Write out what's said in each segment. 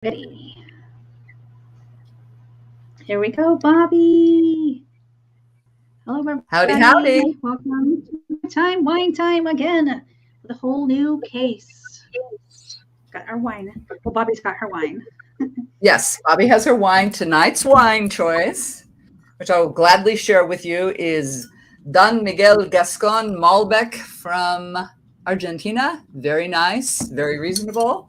Ready. Here we go, Bobbi. Hello, Howdy, everybody. howdy. Welcome to wine time again with a whole new case. Got our wine. Well, Bobbi's got her wine. Yes, Bobbi has her wine. Tonight's wine choice, which I will gladly share with you, is Don Miguel Gascon Malbec from Argentina. Very nice, very reasonable.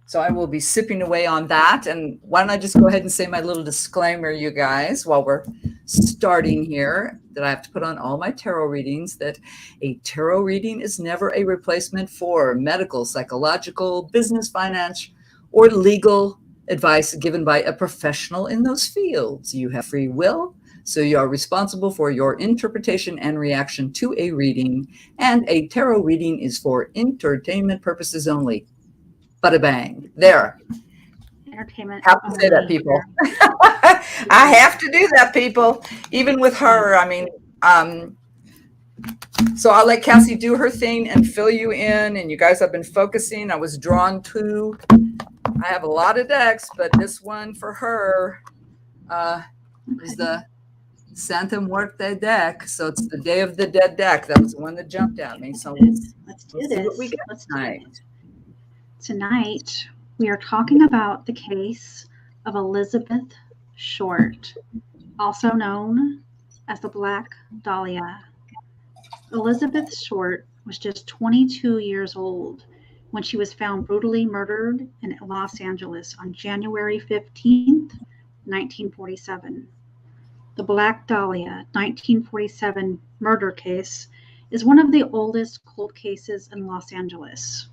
So I will be sipping away on that. And why don't I just go ahead and say my little disclaimer, you guys, while we're starting here, that I have to put on all my tarot readings, that a tarot reading is never a replacement for medical, psychological, business, finance, or legal advice given by a professional in those fields. You have free will, so you are responsible for your interpretation and reaction to a reading, and a tarot reading is for entertainment purposes only. Bada bang. There. Entertainment Have to say that, only people. here. I have to do that, people. Even with her, I mean, so I'll let Cassie do her thing and fill you in. And you guys have been focusing. I was drawn to, I have a lot of decks, but this one for her was the Santa Muerte deck. So it's the Day of the Dead deck. That was the one that jumped at me. So Let's do let's see what we this. get Let's do tonight. it. Tonight, we are talking about the case of Elizabeth Short, also known as the Black Dahlia. Elizabeth Short was just 22 years old when she was found brutally murdered in Los Angeles on January 15th, 1947. The Black Dahlia 1947 murder case is one of the oldest cold cases in Los Angeles.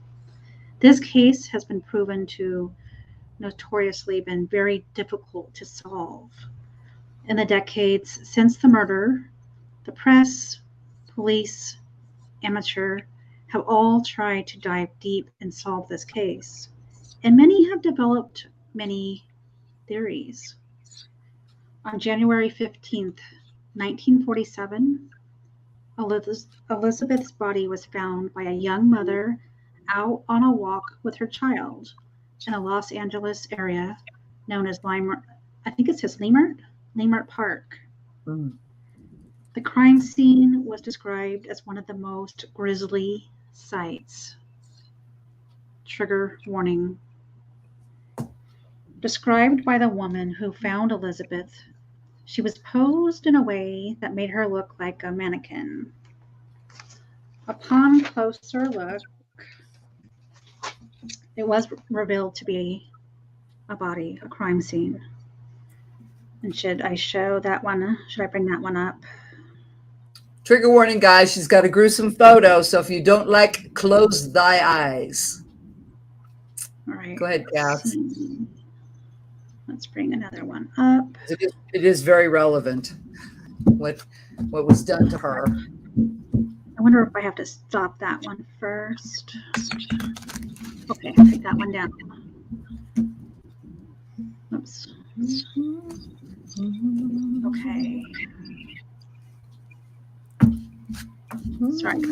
This case has been proven to notoriously been very difficult to solve. In the decades since the murder, the press, police, amateur have all tried to dive deep and solve this case, and many have developed many theories. On January 15th, 1947, Elizabeth's body was found by a young mother out on a walk with her child in a Los Angeles area known as Limert. I think it says Limert Park. Mm. The crime scene was described as one of the most grisly sights. Trigger warning. Described by the woman who found Elizabeth, she was posed in a way that made her look like a mannequin. Upon closer look, it was revealed to be a body, a crime scene. And should I show that one? Should I bring that one up? Trigger warning, guys. She's got a gruesome photo. So if you don't like, close thy eyes. All right. Go ahead, Cass. Let's bring another one up. It is very relevant what was done to her. I wonder if I have to stop that one first. Okay, take that one down. Oops. Okay. Sorry, guys. I'm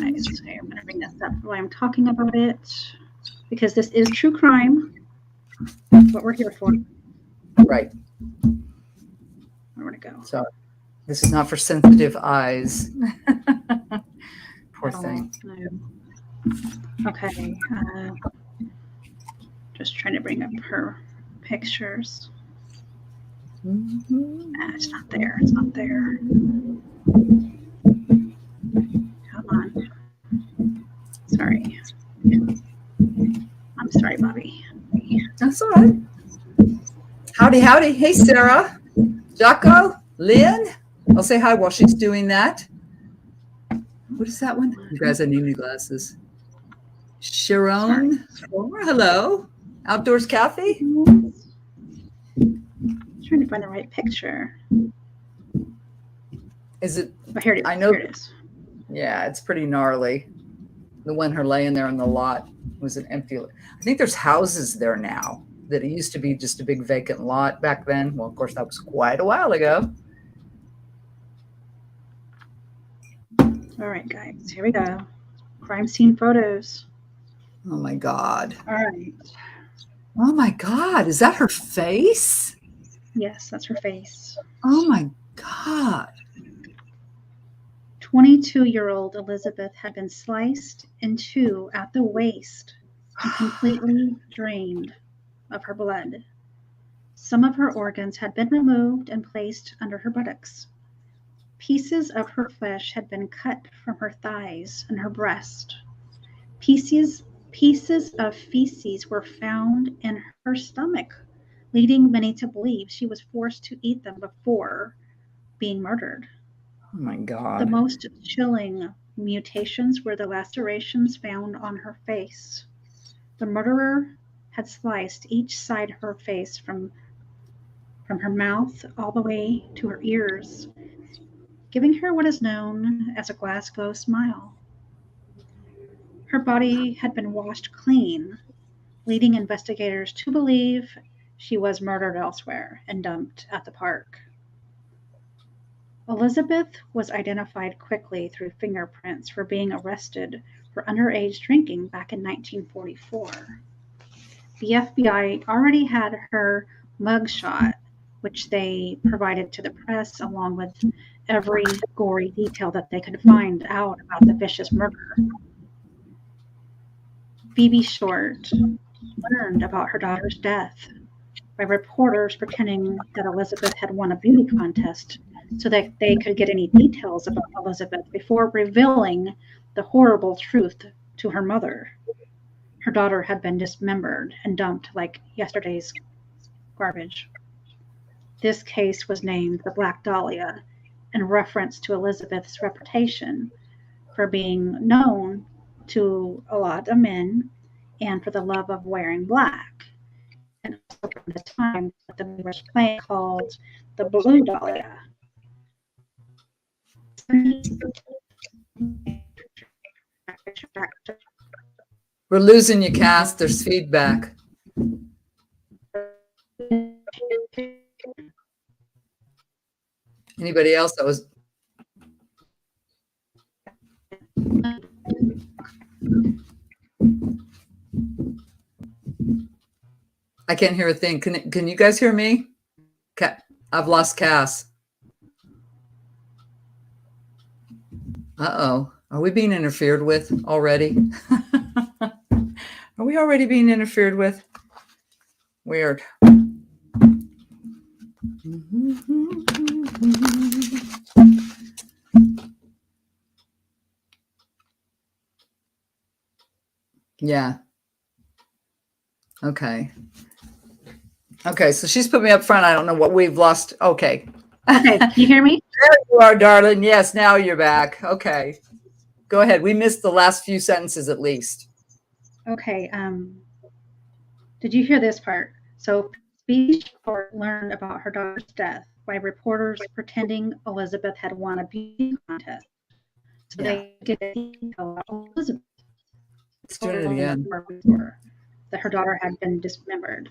going to bring this up while I'm talking about it because this is true crime. That's what we're here for. Right. Where to go? So this is not for sensitive eyes. Poor thing. No. Okay. Just trying to bring up her pictures. It's not there. It's not there. Come on. Sorry. I'm sorry, Bobbi. That's all right. Howdy, howdy. Hey, Sarah, Jocko, Lynn. I'll say hi while she's doing that. What is that one? You guys, I need new glasses. Sharon, hello. Outdoors Kathy. Trying to find the right picture. Is it? Oh, here it is. I know. Here it is. Yeah, it's pretty gnarly. The one her laying there in the lot was an empty. I think there's houses there now. That it used to be just a big vacant lot back then. Well, of course, that was quite a while ago. All right, guys, here we go. Crime scene photos. Oh my God. All right. Oh my God, is that her face? Yes, that's her face. Oh my God. 22-year-old Elizabeth had been sliced in two at the waist and completely drained of her blood. Some of her organs had been removed and placed under her buttocks. Pieces of her flesh had been cut from her thighs and her breast. Pieces of feces were found in her stomach, leading many to believe she was forced to eat them before being murdered. Oh my The God. most chilling mutations were the lacerations found on her face. The murderer had sliced each side of her face from her mouth all the way to her ears, giving her what is known as a Glasgow smile. Her body had been washed clean, leading investigators to believe she was murdered elsewhere and dumped at the park. Elizabeth was identified quickly through fingerprints for being arrested for underage drinking back in 1944. The FBI already had her mugshot, which they provided to the press along with every gory detail that they could find out about the vicious murder. Phoebe Short learned about her daughter's death by reporters pretending that Elizabeth had won a beauty contest so that they could get any details about Elizabeth before revealing the horrible truth to her mother. Her daughter had been dismembered and dumped like yesterday's garbage. This case was named the Black Dahlia in reference to Elizabeth's reputation for being known to a lot of men and for the love of wearing black. And also from the time that the movie was playing called the Blue Dahlia. We're losing you, Cass. There's feedback. Anybody else that was? I can't hear a thing. Can you guys hear me? I've lost Cass. Uh-oh. Are we being interfered with already? Are we already being interfered with? Weird. Yeah. Okay. Okay, so she's put me up front. I don't know what we've lost. Okay. Okay, can you hear me? There you are, darling. Yes, now you're back. Okay. Go ahead. We missed the last few sentences at least. Okay. Did you hear this part? So Phoebe Short learned about her daughter's death by reporters pretending Elizabeth had won a beauty contest. So they get detail about Elizabeth. Let's do it again. That her daughter had been dismembered.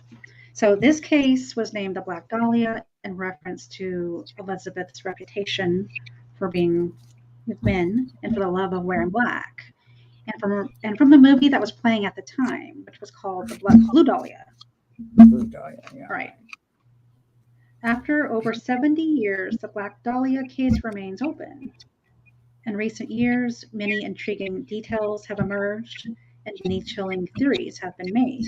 So this case was named the Black Dahlia in reference to Elizabeth's reputation for being with men and for the love of wearing black. And from the movie that was playing at the time, which was called the Blue Dahlia. Blue Dahlia, yeah. Right. After over 70 years, the Black Dahlia case remains open. In recent years, many intriguing details have emerged and many chilling theories have been made.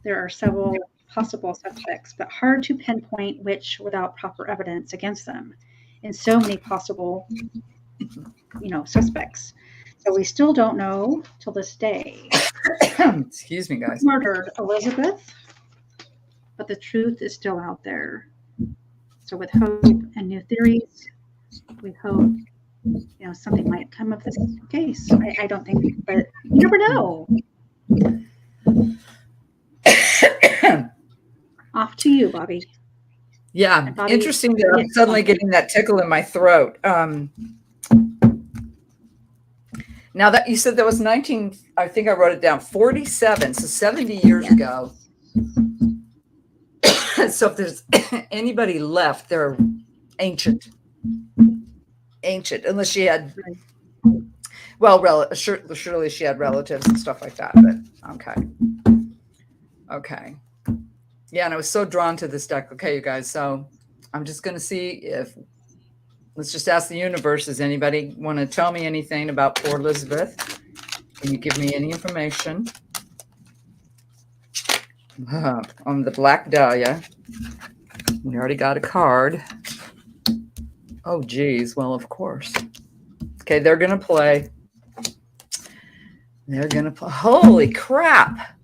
There are several possible suspects, but hard to pinpoint which without proper evidence against them. And so many possible, suspects. So we still don't know till this day. Excuse me, guys. Murdered Elizabeth, but the truth is still out there. So with hope and new theories, we hope something might come of this case. I don't think, but you never know. Off to you, Bobbi. Yeah, Bobbi, interesting that I'm suddenly getting that tickle in my throat. Now that you said that was I think I wrote it down, 47, so 70 years ago. So if there's anybody left, they're ancient, unless she had, well, surely she had relatives and stuff like that, but okay. Okay. Yeah, and I was so drawn to this deck. Okay, you guys. So I'm just going to see if, let's just ask the universe, does anybody want to tell me anything about poor Elizabeth? Can you give me any information on the Black Dahlia? We already got a card. Oh, geez. Well, of course. Okay, they're going to play. They're going to play. Holy crap.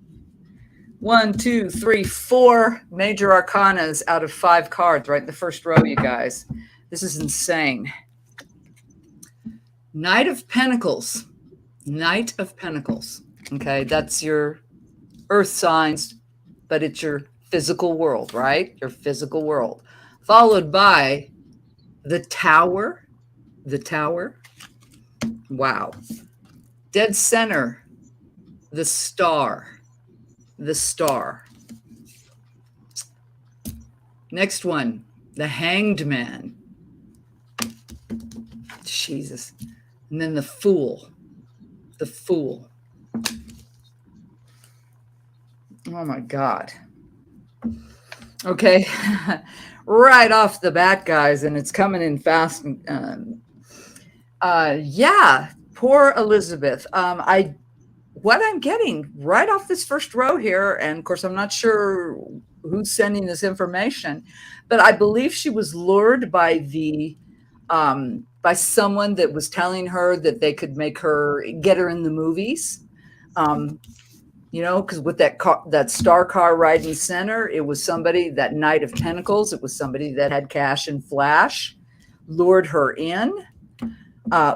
1, 2, 3, 4 major arcanas out of 5 cards right in the first row, you guys. This is insane. Knight of Pentacles. Knight of Pentacles. Okay, that's your earth signs, but it's your physical world, right? Your physical world. Followed by the Tower. The Tower. Wow. Dead center. The Star. The Star. Next one, the Hanged Man. Jesus. And then the Fool. The Fool. Oh my God. Okay. Right off the bat, guys, and it's coming in fast. Yeah, poor Elizabeth. What I'm getting right off this first row here, and of course, I'm not sure who's sending this information, but I believe she was lured by by someone that was telling her that they could get her in the movies. You know, because with that star car right in center, it was somebody, that Knight of Pentacles, it was somebody that had cash and flash, lured her in.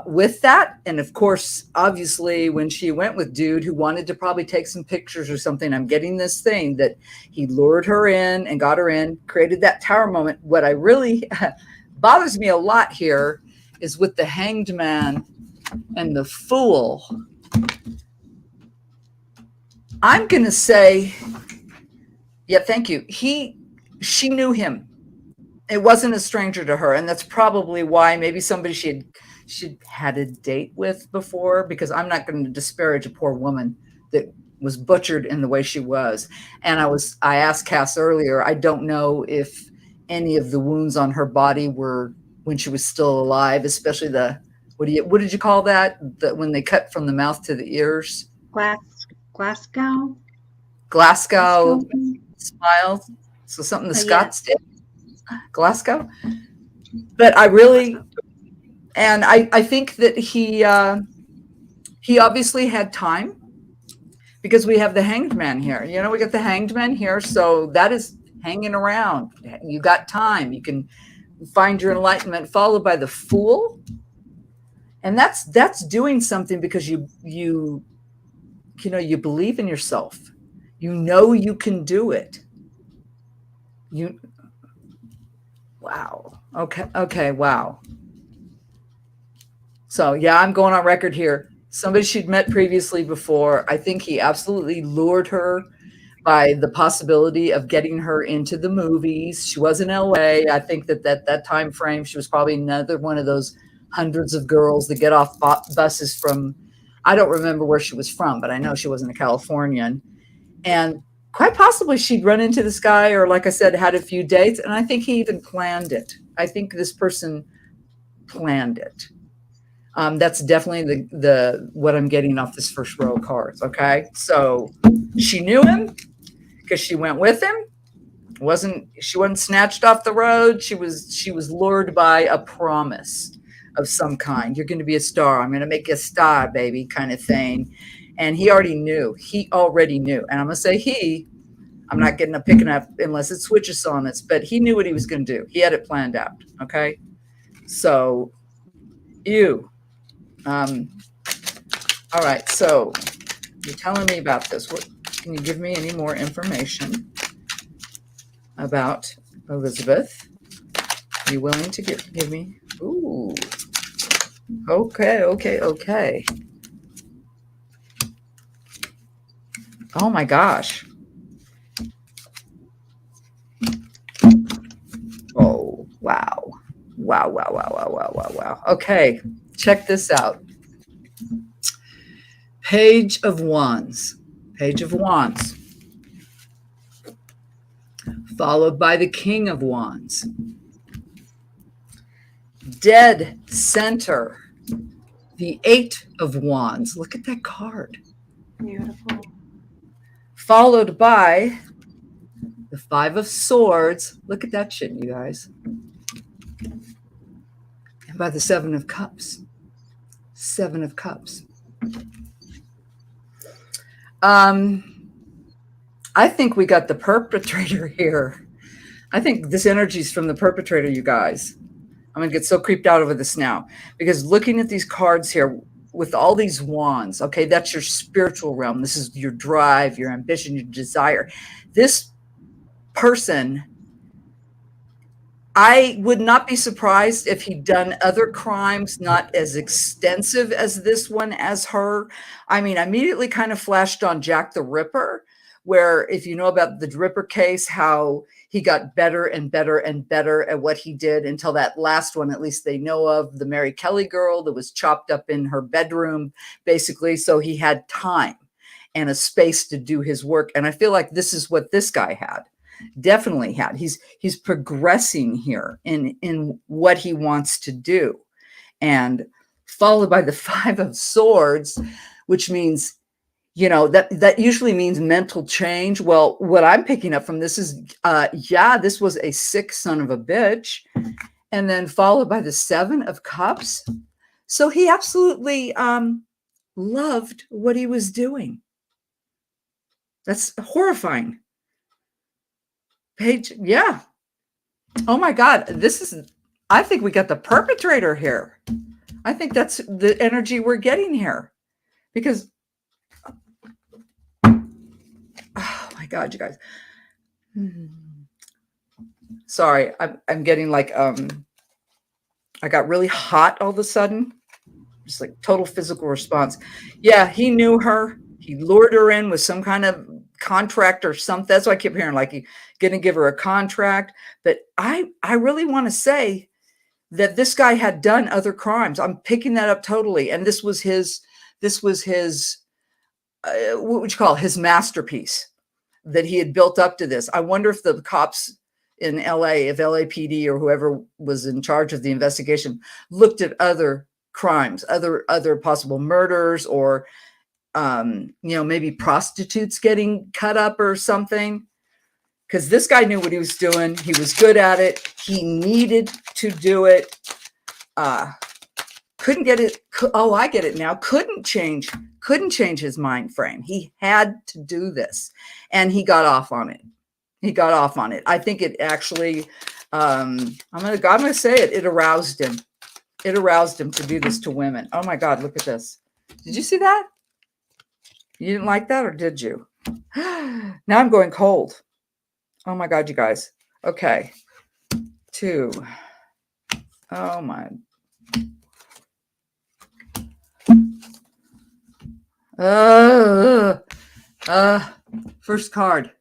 With that, and of course, obviously, when she went with dude who wanted to probably take some pictures or something, I'm getting this thing that he lured her in and got her in, created that tower moment. What I really bothers me a lot here is with the Hanged Man and the Fool. I'm going to say, yeah, thank you. She knew him. It wasn't a stranger to her, and that's probably why maybe somebody she'd had a date with before, because I'm not going to disparage a poor woman that was butchered in the way she was. And I asked Cass earlier, I don't know if any of the wounds on her body were when she was still alive, especially what did you call that? When they cut from the mouth to the ears? Glasgow smile. So something the Scots did. Glasgow. But I think that he obviously had time, because we have the Hanged Man here. You know, we got the Hanged Man here, so that is hanging around. You got time. You can find your enlightenment, followed by the Fool. And that's doing something, because you believe in yourself. You know you can do it. Wow. Okay, wow. So yeah, I'm going on record here. Somebody she'd met previously before. I think he absolutely lured her by the possibility of getting her into the movies. She was in LA. I think that time frame, she was probably another one of those hundreds of girls that get off buses from, I don't remember where she was from, but I know she wasn't a Californian. And quite possibly she'd run into this guy, or like I said, had a few dates. And I think he even planned it. I think this person planned it. That's definitely the what I'm getting off this first row of cards. Okay, so she knew him because she went with him. She wasn't snatched off the road. She was lured by a promise of some kind. You're going to be a star. I'm going to make you a star, baby, kind of thing. And he already knew. And I'm going to say I'm not picking up unless it switches sonnets, but he knew what he was going to do. He had it planned out. Okay, so you. All right, so you're telling me about this. Can you give me any more information about Elizabeth? Are you willing to give me? Ooh. Okay. Oh my gosh. Oh, wow. Wow. Okay, check this out. Page of Wands. followed by the King of Wands. Dead center, the Eight of Wands. Look at that card. Beautiful. Followed by the Five of Swords. Look at that shit, you guys. And by the Seven of Cups. Seven of Cups. I think we got the perpetrator here. I think this energy is from the perpetrator, you guys. I'm going to get so creeped out over this now, because looking at these cards here with all these wands, okay, that's your spiritual realm. This is your drive, your ambition, your desire. This person, I would not be surprised if he'd done other crimes, not as extensive as this one as her. I mean, I immediately kind of flashed on Jack the Ripper, where if you know about the Ripper case, how he got better and better and better at what he did until that last one, at least they know of, the Mary Kelly girl that was chopped up in her bedroom, basically. So he had time and a space to do his work. And I feel like this is what this guy had. Definitely had. He's progressing here in what he wants to do. And followed by the Five of Swords, which means, you know, that usually means mental change. Well, what I'm picking up from this is, this was a sick son of a bitch. And then followed by the Seven of Cups. So he absolutely loved what he was doing. That's horrifying. Page, yeah. Oh my God, I think we got the perpetrator here. I think that's the energy we're getting here. Because, oh my God, you guys. Sorry, I'm getting like, I got really hot all of a sudden. Just like total physical response. Yeah, he knew her. He lured her in with some kind of contract or something. That's why I keep hearing like, going to give her a contract. But I really want to say that this guy had done other crimes. I'm picking that up totally. And this was his what would you call it? His masterpiece that he had built up to this. I wonder if the cops in LA, if LAPD or whoever was in charge of the investigation looked at other crimes, other possible murders, or maybe prostitutes getting cut up or something. Because this guy knew what he was doing. He was good at it. He needed to do it. Couldn't get it. Oh, I get it now. Couldn't change his mind frame. He had to do this. And he got off on it. I think it actually, I'm gonna say it. It aroused him. It aroused him to do this to women. Oh my God, look at this. Did you see that? You didn't like that, or did you? Now I'm going cold. Oh my God, you guys. Okay. 2. Oh my. First card.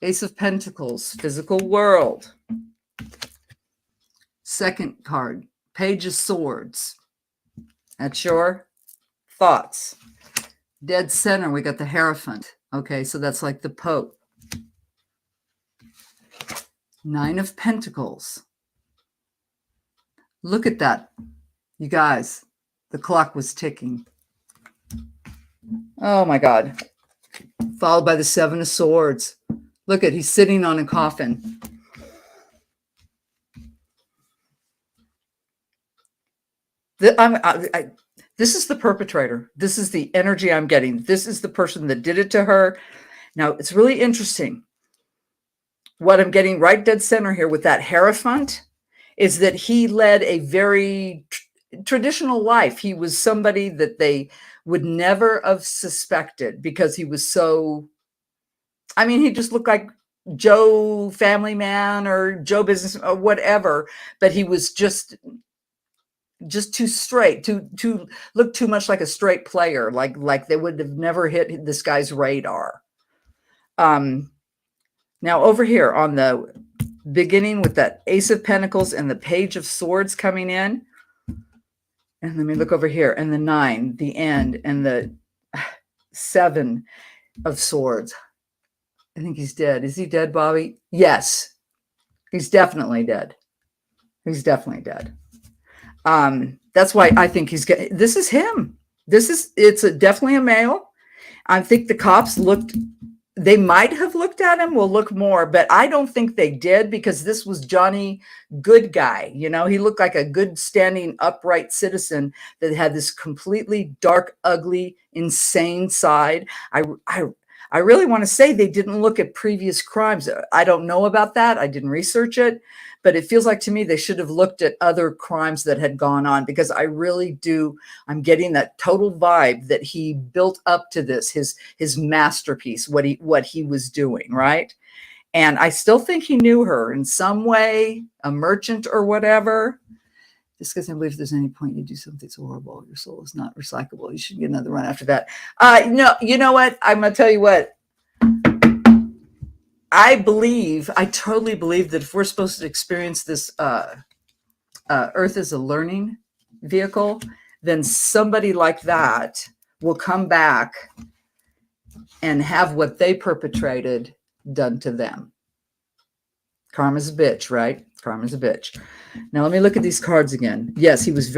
Ace of Pentacles, physical world. Second card, Page of Swords. That's your thoughts. Dead center, we got the Hierophant. Okay, so that's like the Pope. 9 of Pentacles. Look at that. You guys, the clock was ticking. Oh my God. Followed by the 7 of Swords. Look at, he's sitting on a coffin. This is the perpetrator. This is the energy I'm getting. This is the person that did it to her. Now, it's really interesting. What I'm getting right dead center here with that Hierophant is that he led a very traditional life. He was somebody that they would never have suspected because he was so, he just looked like Joe Family Man or Joe Business or whatever, but he was just too straight, to look too much like a straight player, like they would have never hit this guy's radar. Now over here on the beginning with that Ace of Pentacles and the Page of Swords coming in, and let me look over here, and the 9, the end, and the 7 of Swords. I think he's dead. Is he dead, Bobbi? Yes, he's definitely dead. He's definitely dead. That's why I think this is him. Definitely a male. I think the cops they might have looked at him. We'll look more, but I don't think they did, because this was Johnny Good Guy. You know, he looked like a good standing upright citizen that had this completely dark, ugly, insane side. I really want to say they didn't look at previous crimes. I don't know about that. I didn't research it, but it feels like to me they should have looked at other crimes that had gone on, because I really do. I'm getting that total vibe that he built up to this, his masterpiece, what he was doing, right? And I still think he knew her in some way, a merchant or whatever. Just because I believe there's any point you do something so horrible, your soul is not recyclable. You should get another run after that. No, you know what? I'm going to tell you what. I totally believe that if we're supposed to experience this Earth as a learning vehicle, then somebody like that will come back and have what they perpetrated done to them. Karma's a bitch, right? Karma's a bitch. Now let me look at these cards again. Yes, he was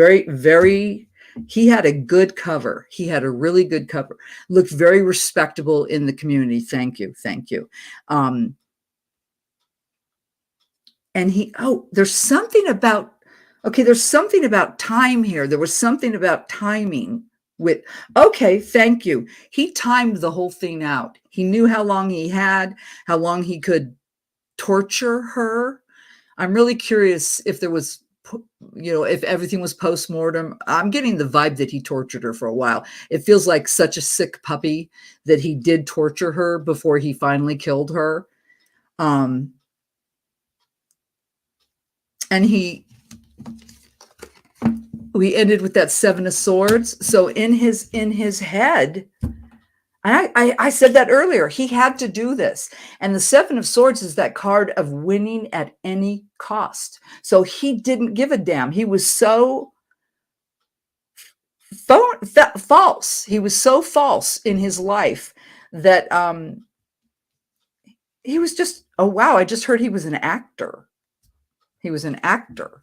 he had a good cover. He had a really good cover. Looked very respectable in the community. Thank you. Thank you. And there's something about time here. There was something about timing thank you. He timed the whole thing out. He knew how long how long he could torture her. I'm really curious if there was, if everything was post-mortem. I'm getting the vibe that he tortured her for a while. It feels like such a sick puppy that he did torture her before he finally killed her. And we ended with that Seven of Swords. So in his head, I said that earlier, he had to do this. And the Seven of Swords is that card of winning at any cost. So he didn't give a damn. He was so false. He was so false in his life that he was just, oh, wow, I just heard he was an actor. He was an actor.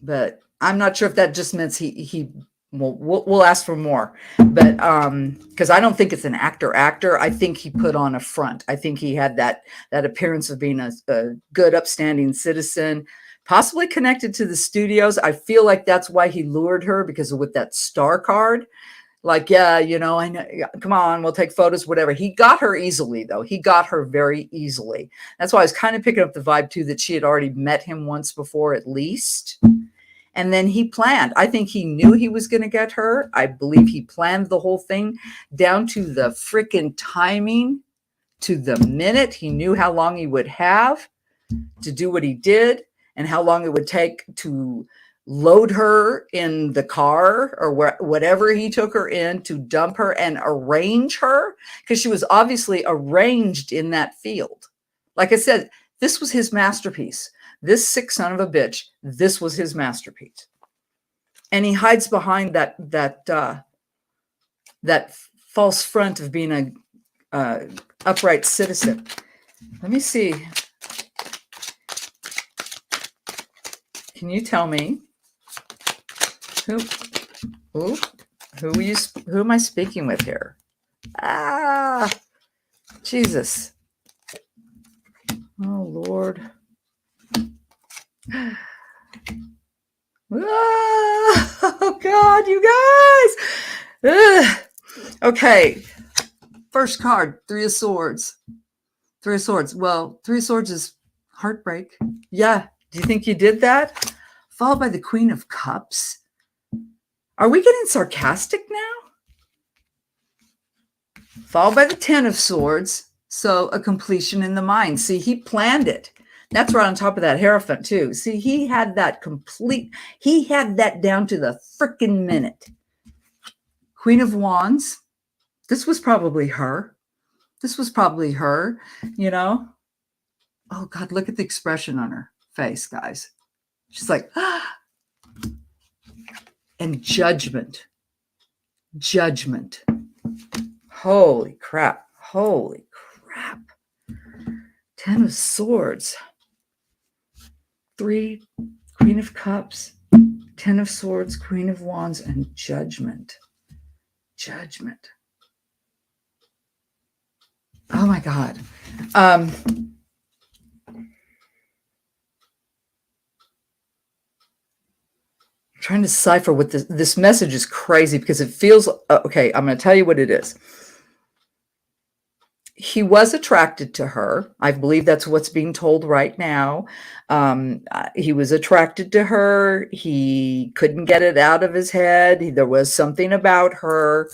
But I'm not sure if that just means we'll ask for more, but because I don't think it's an actor. I think he put on a front. I think he had that appearance of being a good, upstanding citizen, possibly connected to the studios. I feel like that's why he lured her, because with that star card, like, yeah, I know, come on, we'll take photos, whatever. He got her easily, though. He got her very easily. That's why I was kind of picking up the vibe too, that she had already met him once before, at least. And then he planned. I think he knew he was going to get her. I believe he planned the whole thing down to the freaking timing, to the minute. He knew how long he would have to do what he did, and how long it would take to load her in the car or whatever he took her in, to dump her and arrange her, because she was obviously arranged in that field. Like I said, this was his masterpiece. This sick son of a bitch, this was his masterpiece. And he hides behind that false front of being a upright citizen. Let me see. Can you tell me who am I speaking with here? Jesus. Oh, Lord. Oh, God, you guys. Okay. First card, Three of Swords. Three of Swords. Well, Three of Swords is heartbreak. Yeah. Do you think you did that? Followed by the Queen of Cups. Are we getting sarcastic now? Followed by the Ten of Swords. So a completion in the mind. See, he planned it. That's right on top of that Hierophant too. See, he had that down to the freaking minute. Queen of Wands. This was probably her. Oh, God, look at the expression on her face, guys. She's like, ah. And Judgment. Holy crap. Holy crap. 10 of Swords. 3, Queen of Cups, 10 of Swords, Queen of Wands, and Judgment. Judgment. Oh my God. Trying to decipher what this message is crazy because it feels okay. I'm going to tell you what it is. He was attracted to her. I believe that's what's being told right now. He was attracted to her. He couldn't get it out of his head. There was something about her.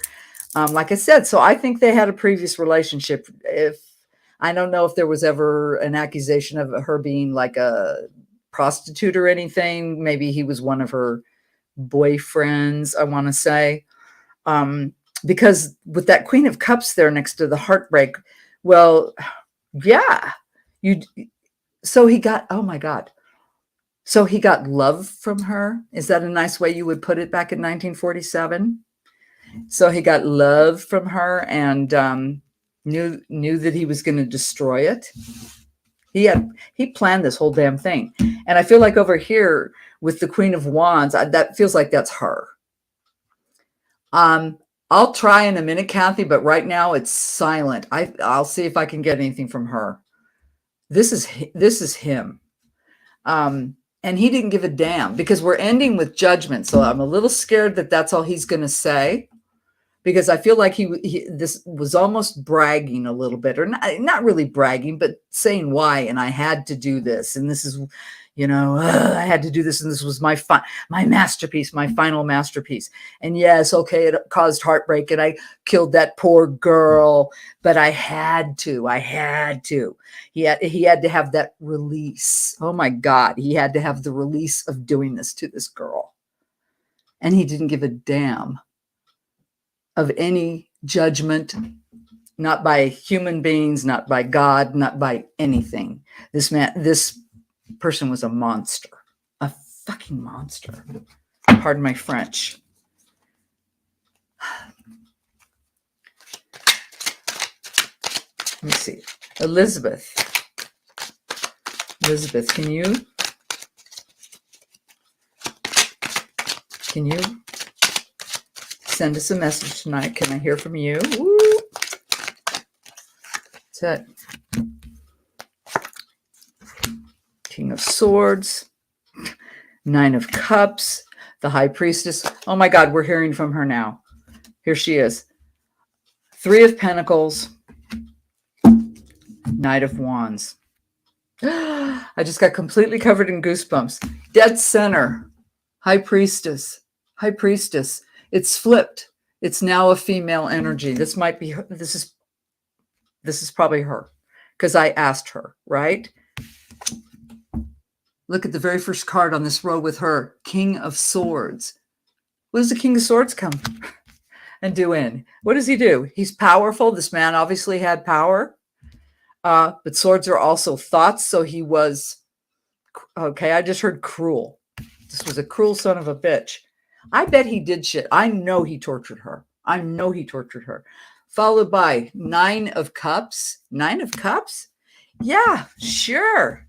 Like I said, so I think they had a previous relationship. I don't know if there was ever an accusation of her being like a prostitute or anything. Maybe he was one of her boyfriends, I want to say. Because with that Queen of Cups there next to the heartbreak, well, yeah, so he got, oh my God. So he got love from her. Is that a nice way you would put it back in 1947? So he got love from her and knew that he was going to destroy it. He planned this whole damn thing. And I feel like over here with the Queen of Wands, that feels like that's her. I'll try in a minute, Kathy, but right now it's silent. I'll see if I can get anything from her. This is him. And he didn't give a damn because we're ending with Judgment. So I'm a little scared that that's all he's going to say, because I feel like this was almost bragging a little bit, or not really bragging, but saying why. And I had to do this. And this is, I had to do this. And this was my masterpiece, my final masterpiece. And yes, okay, it caused heartbreak and I killed that poor girl, but I had to. He had to have that release. Oh my God. He had to have the release of doing this to this girl. And he didn't give a damn of any judgment, not by human beings, not by God, not by anything. This person was a monster, a fucking monster. Pardon my French. Let me see. Elizabeth, can you send us a message tonight? Can I hear from you? Woo. That's it. King of Swords, 9 of Cups, the High Priestess. Oh my God, we're hearing from her now. Here she is. 3 of Pentacles, Knight of Wands. I just got completely covered in goosebumps. Dead center, High Priestess. It's flipped. It's now a female energy. This might be her. This is probably her, because I asked her, right? Look at the very first card on this row with her, King of Swords. What does the King of Swords come and do in? What does he do? He's powerful. This man obviously had power, but swords are also thoughts. So he was, okay, I just heard cruel. This was a cruel son of a bitch. I bet he did shit. I know he tortured her. Followed by 9 of Cups. 9 of Cups? Yeah, sure.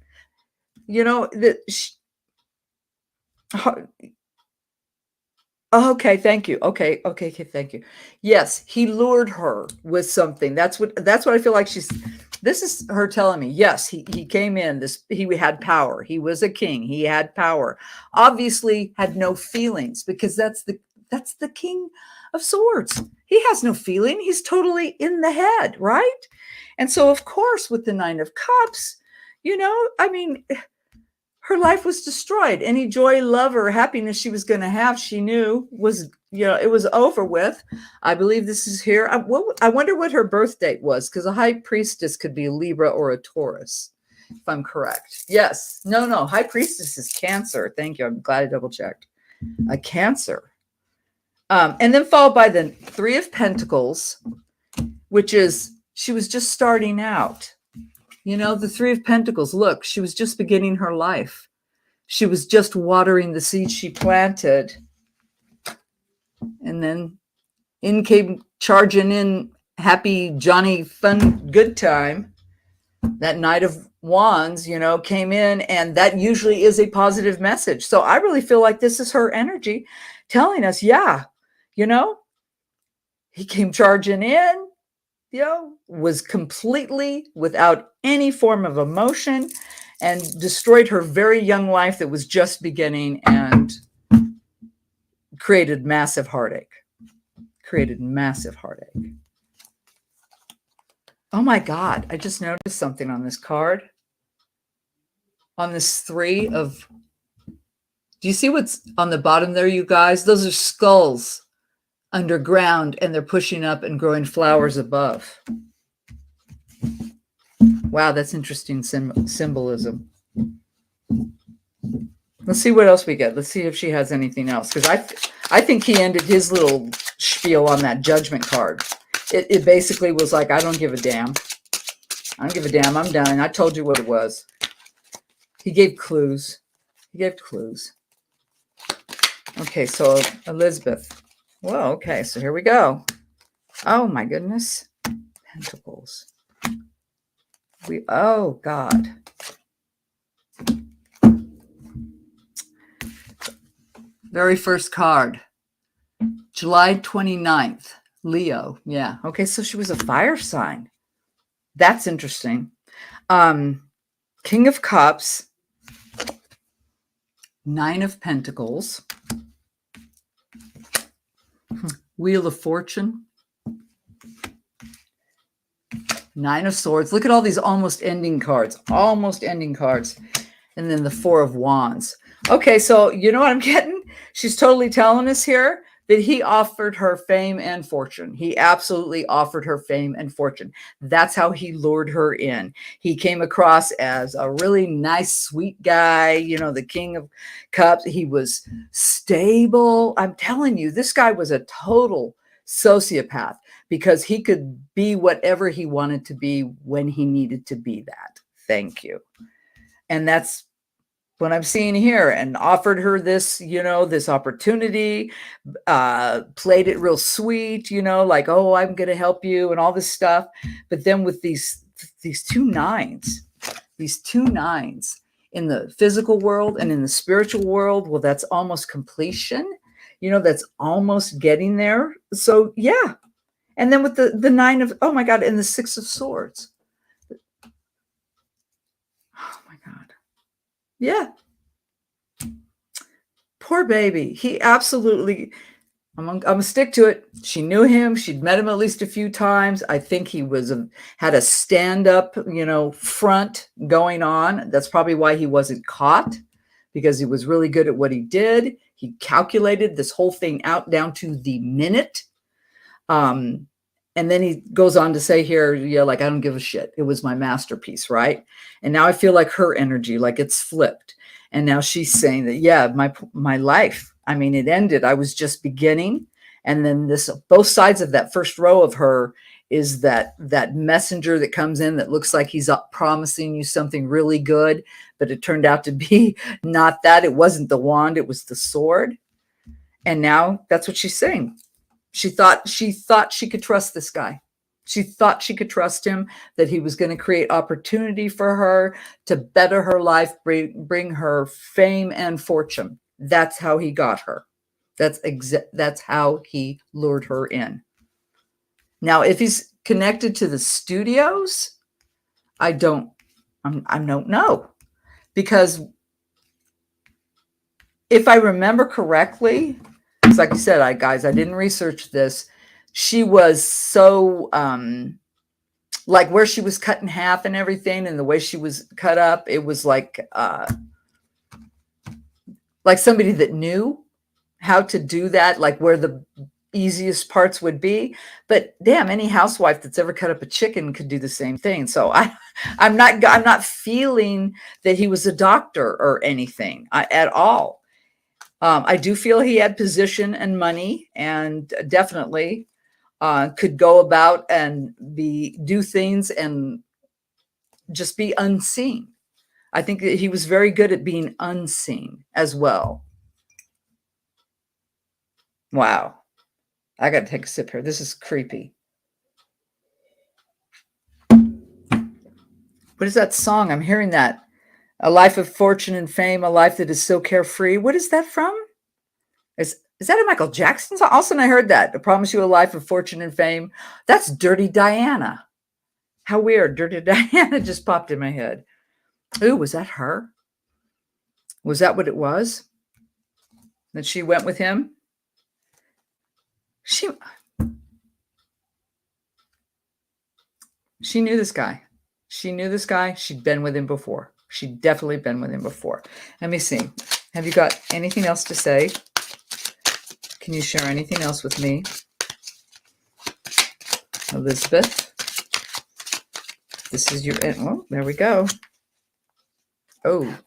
Okay, thank you. Okay, thank you. Yes, he lured her with something. That's what I feel like this is her telling me. Yes, he came in, he had power. He was a king. He had power. Obviously had no feelings, because that's the King of Swords. He has no feeling. He's totally in the head, right? And so of course with the 9 of Cups, her life was destroyed. Any joy, love, or happiness she was going to have, she knew was, it was over with. I believe this is here. I wonder what her birth date was, because a High Priestess could be a Libra or a Taurus, if I'm correct. Yes. No. High Priestess is Cancer. Thank you. I'm glad I double checked. A Cancer. And then followed by the 3 of Pentacles, which is, she was just starting out. The 3 of Pentacles, look, she was just beginning her life. She was just watering the seeds she planted. And then in came charging in happy Johnny fun good time. That Knight of Wands, you know, came in, and that usually is a positive message. So I really feel like this is her energy telling us, yeah, you know, he came charging in, you know, was completely without any form of emotion and destroyed her very young life that was just beginning and created massive heartache. Created massive heartache. Oh my God, I just noticed something on this card. On this 3 of, do you see what's on the bottom there, you guys? Those are skulls underground, and they're pushing up and growing flowers above. Wow, that's interesting symbolism. Let's see what else we get. Let's see if she has anything else, because I think he ended his little spiel on that judgment card. It basically was like, I don't give a damn. I don't give a damn. I'm done. I told you what it was. He gave clues. He gave clues. Okay, so Elizabeth. Well, okay, so here we go. Oh my goodness. Pentacles. Oh God. Very first card. July 29th. Leo. Yeah. Okay, so she was a fire sign. That's interesting. King of Cups. 9 of Pentacles. Wheel of Fortune. 9 of Swords. Look at all these almost ending cards. Almost ending cards. And then the 4 of Wands. Okay, so you know what I'm getting? She's totally telling us here that he offered her fame and fortune. He absolutely offered her fame and fortune. That's how he lured her in. He came across as a really nice, sweet guy, you know, the King of Cups. He was stable. I'm telling you, this guy was a total sociopath, because he could be whatever he wanted to be when he needed to be that. Thank you. And that's what I'm seeing here, and offered her this, you know, this opportunity, played it real sweet, you know, like, oh, I'm going to help you and all this stuff. But then with these 2 9s, these 2 9s in the physical world and in the spiritual world, well, that's almost completion, you know, that's almost getting there. So yeah. And then with the 9 of, oh my God, and the 6 of Swords. Oh my God. Yeah. Poor baby. He absolutely, I'm gonna stick to it. She knew him. She'd met him at least a few times. I think he had a stand-up, you know, front going on. That's probably why he wasn't caught, because he was really good at what he did. He calculated this whole thing out down to the minute. And then he goes on to say here, yeah, like, I don't give a shit. It was my masterpiece, right? And now I feel like her energy, like it's flipped. And now she's saying that, yeah, my life, I mean, it ended. I was just beginning. And then both sides of that first row of her is that messenger that comes in that looks like he's up promising you something really good, but it turned out to be not that. It wasn't the wand, it was the sword. And now that's what she's saying. She thought she could trust this guy. She thought she could trust him, that he was going to create opportunity for her to better her life, bring her fame and fortune. That's how he got her. That's how he lured her in. Now, if he's connected to the studios, I don't know, because if I remember correctly, it's like I said, I didn't research this. She was so like where she was cut in half and everything, and the way she was cut up, it was like somebody that knew how to do that, like where the easiest parts would be. But damn, any housewife that's ever cut up a chicken could do the same thing. So I'm not feeling that he was a doctor or anything at all. I do feel he had position and money, and definitely could go about and do things and just be unseen. I think that he was very good at being unseen as well. Wow. I got to take a sip here. This is creepy. What is that song? I'm hearing that. A life of fortune and fame, a life that is so carefree. What is that from? Is that a Michael Jackson song? All of a sudden I heard that. I promise you a life of fortune and fame. That's Dirty Diana. How weird. Dirty Diana just popped in my head. Ooh, was that her? Was that what it was? That she went with him? She knew this guy. She knew this guy. She'd been with him before. She'd definitely been with him before. Let me see. Have you got anything else to say? Can you share anything else with me? Elizabeth, this is your, oh, there we go. Oh.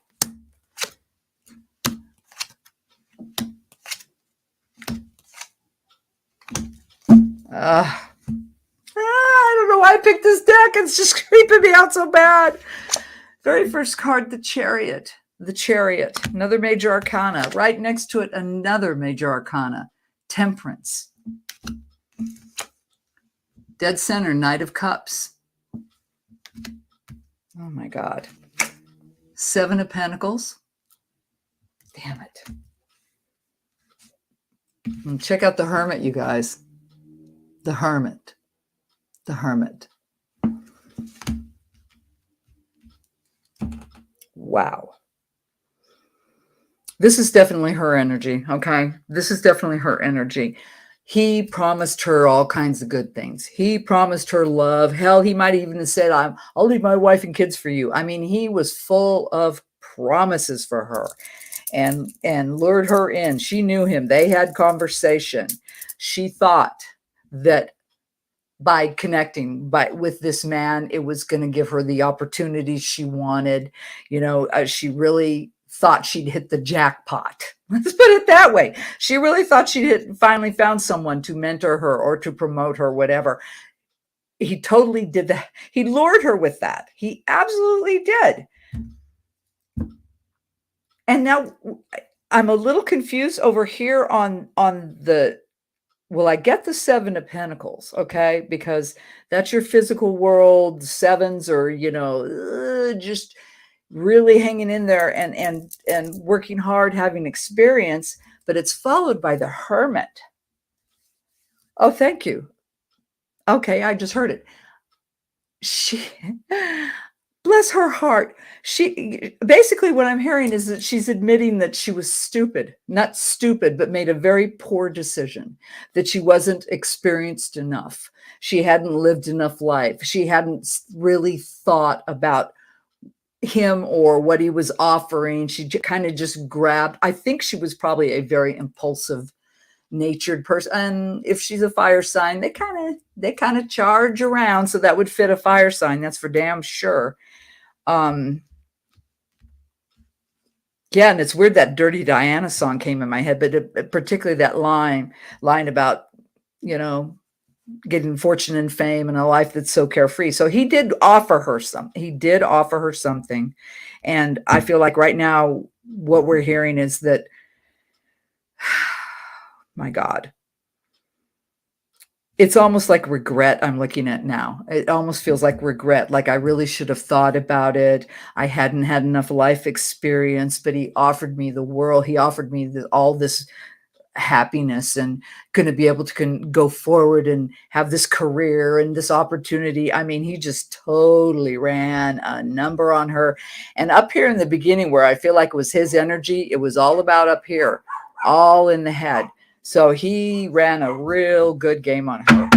I don't know why I picked this deck. It's just creeping me out so bad. Very first card, the Chariot. The Chariot, another major arcana. Right next to it, another major arcana, Temperance. Dead center, Knight of Cups. Oh my God. Seven of Pentacles. Damn it. And check out the Hermit, you guys. The Hermit. The Hermit. Wow. This is definitely her energy, okay? This is definitely her energy. He promised her all kinds of good things. He promised her love. Hell, he might even have said, I'll leave my wife and kids for you. I mean, he was full of promises for her and lured her in. She knew him. They had conversation. She thought that by connecting with this man, it was going to give her the opportunities she wanted. You know, she really thought she'd hit the jackpot. Let's put it that way. She really thought she'd finally found someone to mentor her or to promote her, whatever. He totally did that. He lured her with that. He absolutely did. And now I'm a little confused over here on the, well, I get the Seven of Pentacles, okay? Because that's your physical world. Sevens are, you know, just really hanging in there and working hard, having experience, but it's followed by the Hermit. Oh, thank you. Okay, I just heard it. She, bless her heart. She basically, what I'm hearing is that she's admitting that she was stupid, not stupid, but made a very poor decision, that she wasn't experienced enough. She hadn't lived enough life. She hadn't really thought about him or what he was offering. She kind of just grabbed. I think she was probably a very impulsive natured person. And if she's a fire sign, they kind of charge around. So that would fit a fire sign. That's for damn sure. Yeah. And it's weird that Dirty Diana song came in my head, but particularly that line about, you know, getting fortune and fame and a life that's so carefree. So he did offer her something. He did offer her something. And I feel like right now what we're hearing is that, my God, it's almost like regret I'm looking at now. It almost feels like regret. Like I really should have thought about it. I hadn't had enough life experience, but he offered me the world. He offered me all this happiness and going to be able to go forward and have this career and this opportunity. I mean, he just totally ran a number on her. And up here in the beginning where I feel like it was his energy, it was all about up here, all in the head. So he ran a real good game on her.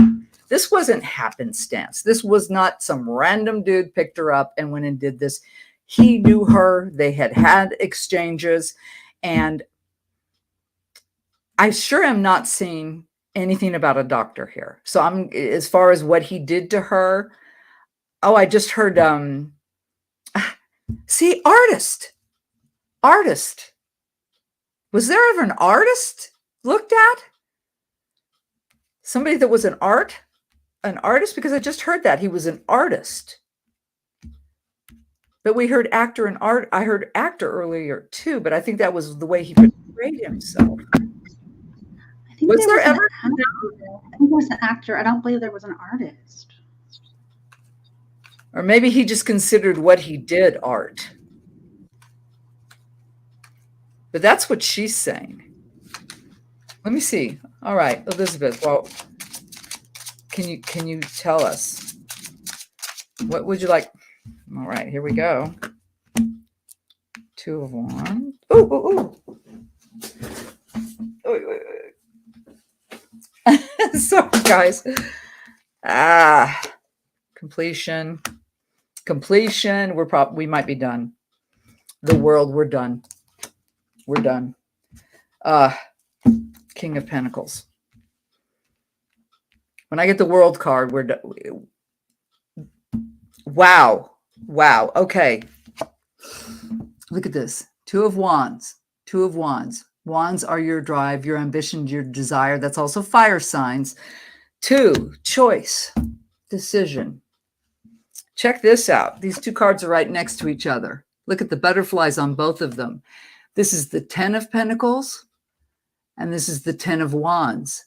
This wasn't happenstance. This was not some random dude picked her up and went and did this. He knew her. They had exchanges, and I sure am not seeing anything about a doctor here. So I'm, as far as what he did to her. Oh, I just heard, see, artist. Was there ever an artist looked at? Somebody that was an artist? Because I just heard that he was an artist. But we heard actor and art. I heard actor earlier too, but I think that was the way he portrayed himself. Was there ever? I think there was an actor. I don't believe there was an artist. Or maybe he just considered what he did art. But that's what she's saying. Let me see. All right, Elizabeth. Well, can you tell us what would you like? All right, here we go. Two of Wands. Ooh. Sorry, guys. Completion. We might be done. The world, we're done. We're done. King of Pentacles. When I get the world card, we're done. Wow. Okay. Look at this. Two of Wands. Wands are your drive, your ambition, your desire. That's also fire signs. 2, choice, decision. Check this out. These two cards are right next to each other. Look at the butterflies on both of them. This is the 10 of Pentacles, and this is the 10 of Wands.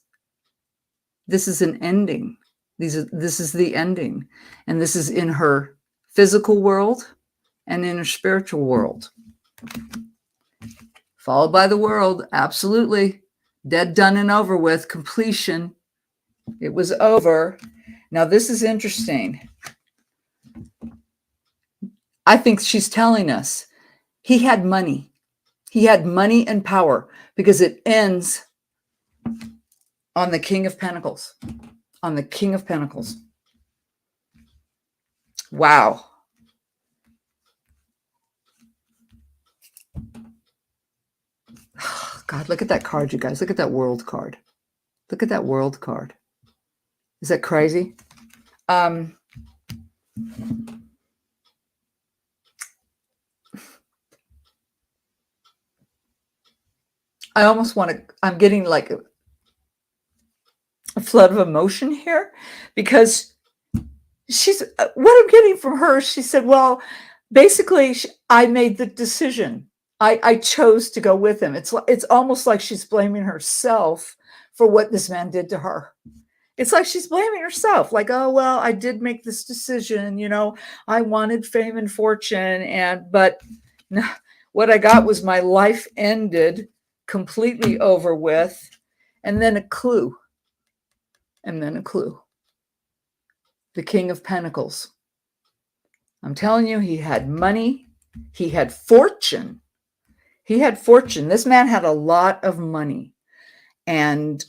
This is an ending. This is the ending. And this is in her physical world and in her spiritual world. Followed by the world, absolutely. Dead, done, and over with. Completion. It was over. Now, this is interesting. I think she's telling us he had money. He had money and power, because it ends on the King of Pentacles. On the King of Pentacles. Wow. God, look at that card, you guys. Look at that world card. Look at that world card. Is that crazy? I almost want to, I'm getting like a flood of emotion here, because she's, what I'm getting from her, she said, well, basically I made the decision. I chose to go with him. It's almost like she's blaming herself for what this man did to her. It's like she's blaming herself, like, oh, well, I did make this decision, you know, I wanted fame and fortune, but what I got was my life ended, completely over with, and then a clue. The King of Pentacles. I'm telling you, he had money, he had fortune. This man had a lot of money, and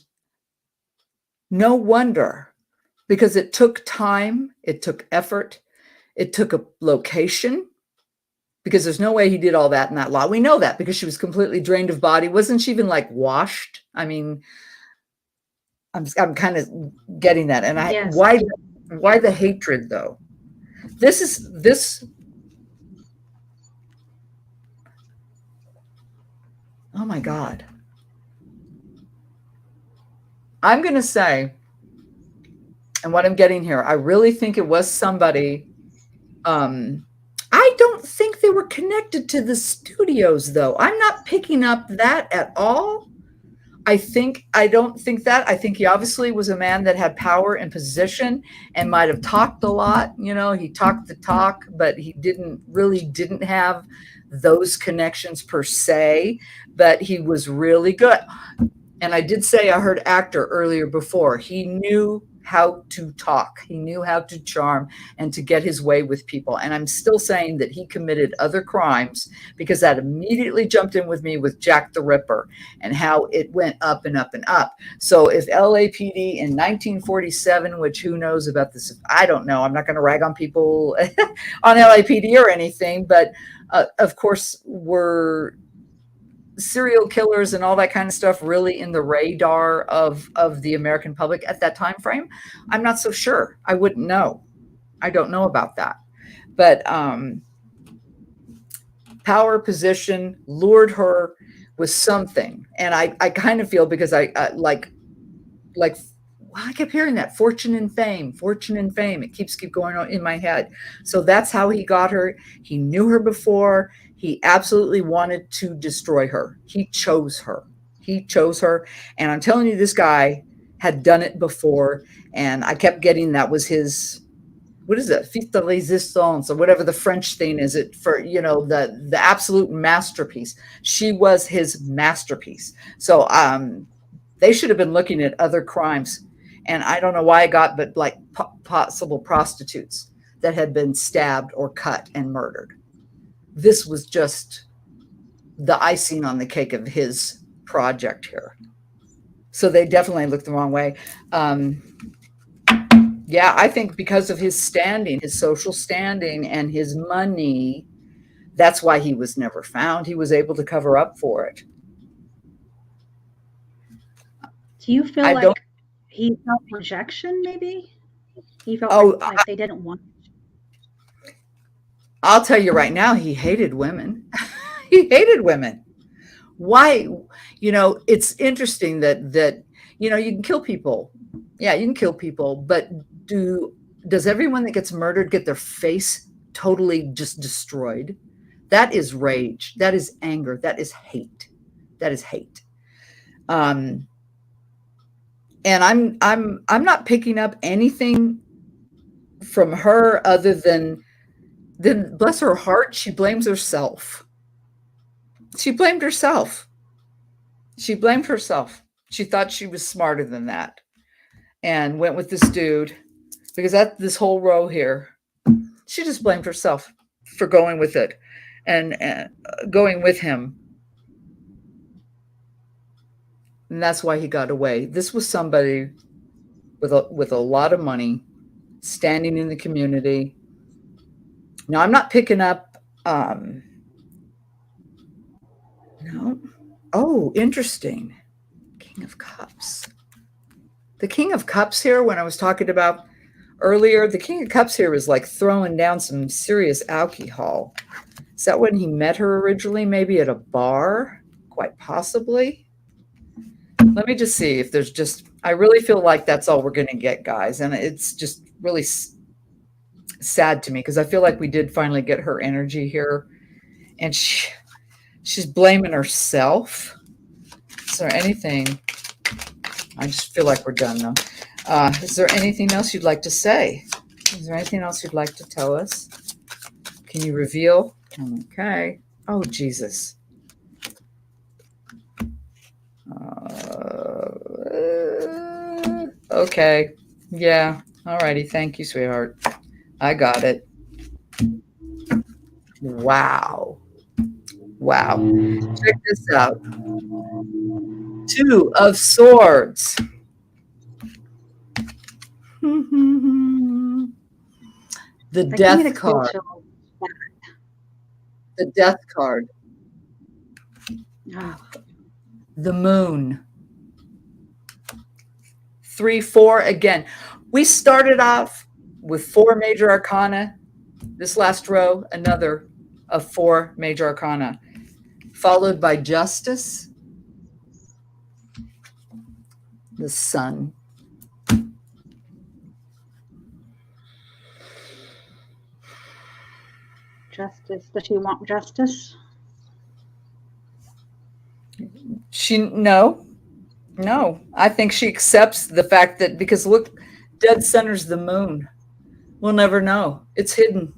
no wonder, because it took time, it took effort, it took a location, because there's no way he did all that in that lot. We know that because she was completely drained of body. Wasn't she even like washed? I mean, I'm kind of getting that. And Yes. Why the hatred though? This. Oh my God. I'm going to say, and what I'm getting here, I really think it was somebody. I don't think they were connected to the studios, though. I'm not picking up that at all. I don't think that. I think he obviously was a man that had power and position and might have talked a lot. You know, he talked the talk, but he didn't have those connections per se, but he was really good. And I did say, I heard actor earlier before. He knew how to talk. He knew how to charm and to get his way with people. And I'm still saying that he committed other crimes, because that immediately jumped in with me with Jack the Ripper and how it went up and up and up. So if LAPD in 1947, which who knows about this? I don't know. I'm not going to rag on people on LAPD or anything, but of course were serial killers and all that kind of stuff really in the radar of the American public at that time frame? I'm not so sure. I wouldn't know. I don't know about that. But power, position lured her with something. And I kind of feel, because I kept hearing that fortune and fame. It keeps going on in my head. So that's how he got her. He knew her before. He absolutely wanted to destroy her. He chose her. And I'm telling you, this guy had done it before. And I kept getting that was his what is it, Fils de Resistance, or whatever the French thing is, it for, the absolute masterpiece. She was his masterpiece. So they should have been looking at other crimes. And I don't know why I got, but like possible prostitutes that had been stabbed or cut and murdered. This was just the icing on the cake of his project here. So they definitely looked the wrong way. Yeah, I think because of his standing, his social standing, and his money, that's why he was never found. He was able to cover up for it. Do you feel like he felt rejection, maybe? He felt like they didn't want him. I'll tell you right now, he hated women. He hated women. Why? It's interesting that you can kill people. Yeah, you can kill people, but does everyone that gets murdered get their face totally just destroyed? That is rage. That is anger. That is hate. That is hate. And I'm not picking up anything from her other than bless her heart, she blames herself. She blamed herself. She blamed herself. She thought she was smarter than that and went with this dude because this whole row here, she just blamed herself for going with it and going with him. And that's why he got away. This was somebody with a lot of money standing in the community. Now, I'm not picking up, no. Oh, interesting. King of Cups. The King of Cups here, when I was talking about earlier, the King of Cups here was like throwing down some serious alcohol. Is that when he met her originally? Maybe at a bar? Quite possibly. Let me just see if there's I really feel like that's all we're going to get, guys. And it's just really sad to me because I feel like we did finally get her energy here. And she's blaming herself. Is there anything? I just feel like we're done, though. Is there anything else you'd like to say? Is there anything else you'd like to tell us? Can you reveal? Okay. Oh, Jesus. Okay. Yeah. All righty. Thank you, sweetheart. I got it. Wow. Wow. Check this out. 2 of Swords. The Death card. The Death card. The Moon. 3, 4 again. We started off with 4 major arcana. This last row, another of 4 major arcana, followed by Justice, the Sun, Justice. Does she want justice? No. I think she accepts the fact that, because look, dead center's the moon. We'll never know. It's hidden.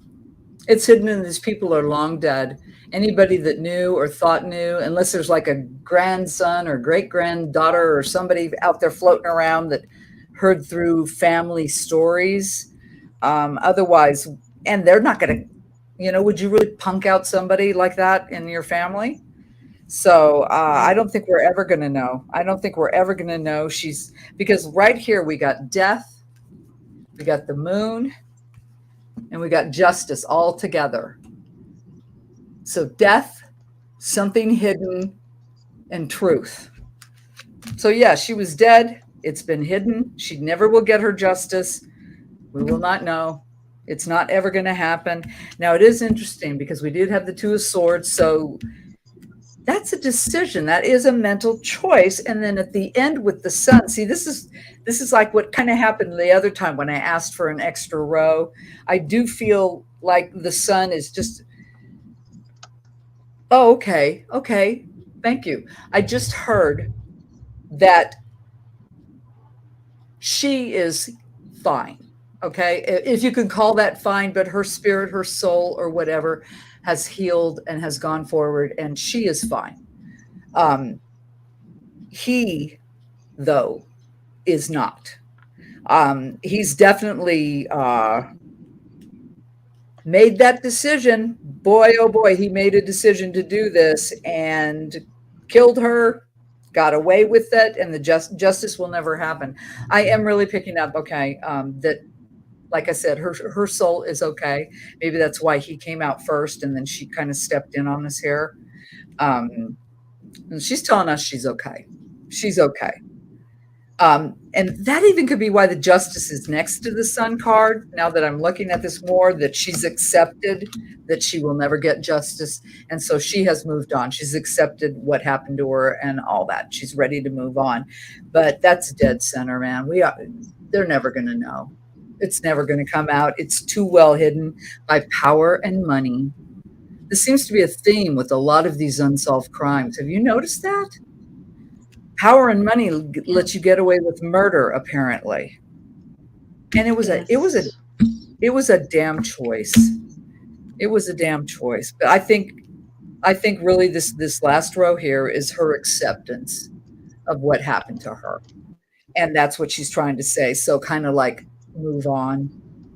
It's hidden, and these people are long dead. Anybody that knew or thought knew, unless there's like a grandson or great granddaughter or somebody out there floating around that heard through family stories. Otherwise, and they're not going to, would you really punk out somebody like that in your family? So I don't think we're ever going to know. I don't think we're ever going to know. Because right here we got death, we got the moon, and we got justice all together. So death, something hidden, and truth. So yeah, she was dead. It's been hidden. She never will get her justice. We will not know. It's not ever going to happen. Now, it is interesting because we did have the 2 of Swords. So that's a decision. That is a mental choice. And then at the end with the Sun, see, this is like what kind of happened the other time when I asked for an extra row. I do feel like the Sun is just, oh, okay. Thank you. I just heard that she is fine. Okay, if you can call that, fine, but her spirit, her soul, or whatever has healed and has gone forward, and she is fine. He, though, is not. He's definitely made that decision. Boy, oh boy, he made a decision to do this and killed her, got away with it, and the justice will never happen. I am really picking up, okay, that, like I said, her soul is okay. Maybe that's why he came out first, and then she kind of stepped in on us here. And she's telling us she's okay. She's okay. And that even could be why the justice is next to the sun card. Now that I'm looking at this more, that she's accepted that she will never get justice. And so she has moved on. She's accepted what happened to her and all that. She's ready to move on. But that's dead center, man. They're never going to know. It's never going to come out. It's too well hidden by power and money. This seems to be a theme with a lot of these unsolved crimes. Have you noticed that? Power and money lets you get away with murder, apparently. And it was a damn choice. It was a damn choice. But I think really this last row here is her acceptance of what happened to her. And that's what she's trying to say. So kind of like, move on.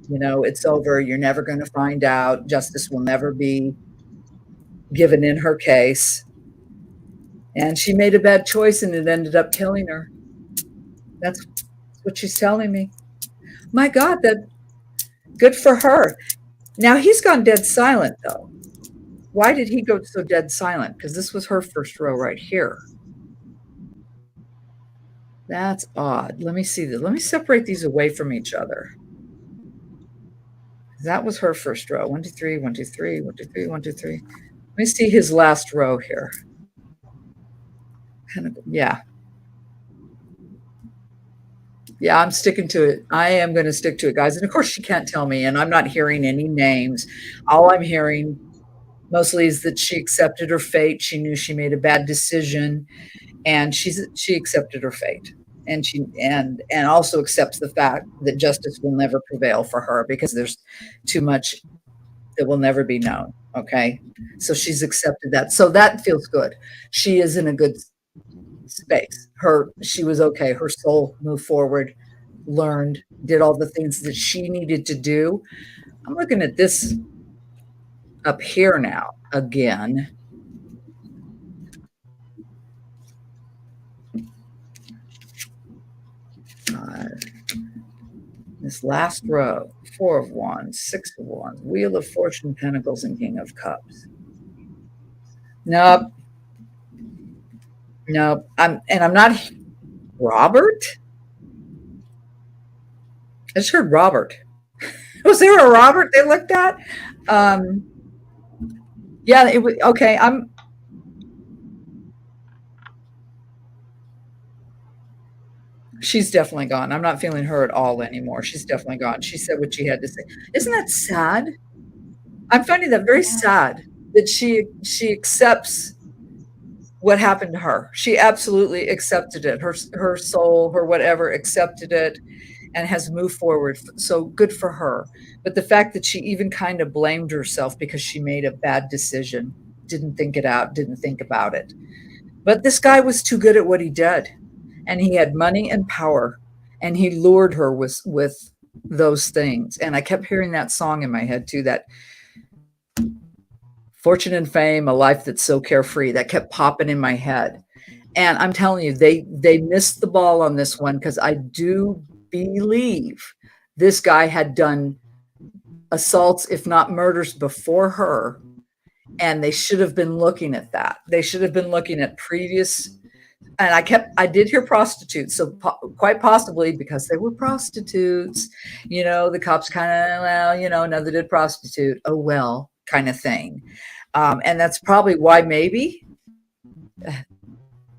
You know, it's over. You're never going to find out. Justice will never be given in her case. And she made a bad choice, and it ended up killing her. That's what she's telling me. My God, that good for her. Now he's gone dead silent, though. Why did he go so dead silent? Because this was her first row right here. That's odd. Let me see. Let me separate these away from each other. That was her first row. 1, 2, 3, 1, 2, 3, 1, 2, 3, 1, 2, 3. Let me see his last row here. Yeah. Yeah, I'm sticking to it. I am going to stick to it, guys. And of course, she can't tell me, and I'm not hearing any names. All I'm hearing mostly is that she accepted her fate. She knew she made a bad decision, and she accepted her fate. And she and also accepts the fact that justice will never prevail for her because there's too much that will never be known. Okay, so she's accepted that. So that feels good. She is in a good space. She was okay. Her soul moved forward, learned, did all the things that she needed to do. I'm looking at this up here now again. This last row, 4 of Wands, 6 of Wands, Wheel of Fortune, Pentacles, and King of Cups. Nope. I'm not Robert. I just heard Robert. Was there a Robert they looked at? Yeah, it was okay. She's definitely gone. I'm not feeling her at all anymore. She's definitely gone. She said what she had to say. Isn't that sad? I'm finding that very sad that she accepts what happened to her. She absolutely accepted it. Her soul, her whatever, accepted it and has moved forward. So good for her. But the fact that she even kind of blamed herself because she made a bad decision, didn't think it out, didn't think about it. But this guy was too good at what he did. And he had money and power, and he lured her with those things. And I kept hearing that song in my head too, that fortune and fame, a life that's so carefree, that kept popping in my head. And I'm telling you, they missed the ball on this one, because I do believe this guy had done assaults, if not murders, before her. And they should have been looking at that. They should have been looking at previous. And I did hear prostitutes. So quite possibly because they were prostitutes, the cops kind of, well, another did prostitute. Oh, well, kind of thing. And that's probably why maybe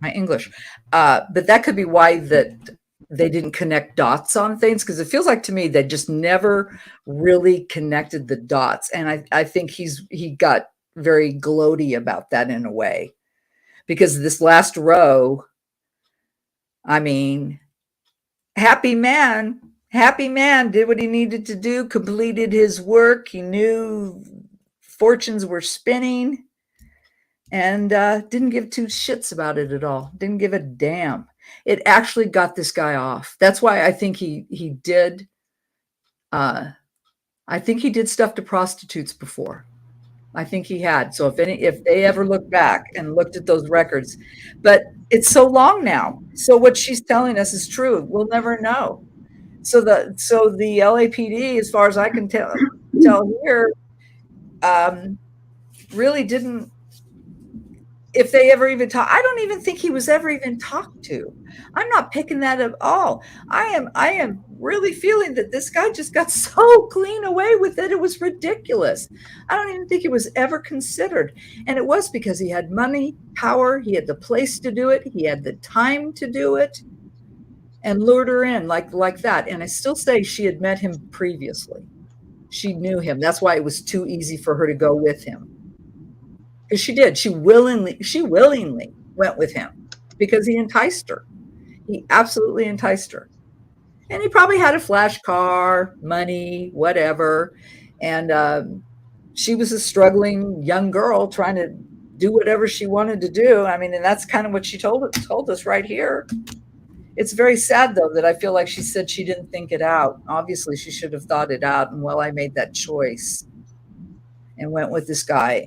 my English, but that could be why that they didn't connect dots on things. Cause it feels like to me, they just never really connected the dots. And I think he got very gloaty about that in a way. Because this last row, I mean, happy man, Happy man, did what he needed to do, completed his work. He knew fortunes were spinning, and didn't give two shits about it at all. Didn't give a damn. It actually got this guy off. That's why I think he did. I think he did stuff to prostitutes before. I think he had. So if they ever look back and looked at those records, but it's so long now. So what she's telling us is true. We'll never know. So the LAPD, as far as I can tell here, really didn't. If they ever even talk, I don't even think he was ever even talked to. I'm not picking that at all. I am really feeling that this guy just got so clean away with it. It was ridiculous. I don't even think it was ever considered. And it was because he had money, power, he had the place to do it, he had the time to do it, and lured her in like that. And I still say she had met him previously. She knew him. That's why it was too easy for her to go with him. Because she did. She willingly went with him because he enticed her. He absolutely enticed her. And he probably had a flash car, money, whatever. And she was a struggling young girl trying to do whatever she wanted to do. I mean, and that's kind of what she told us right here. It's very sad, though, that I feel like she said she didn't think it out. Obviously, she should have thought it out. And, well, I made that choice and went with this guy.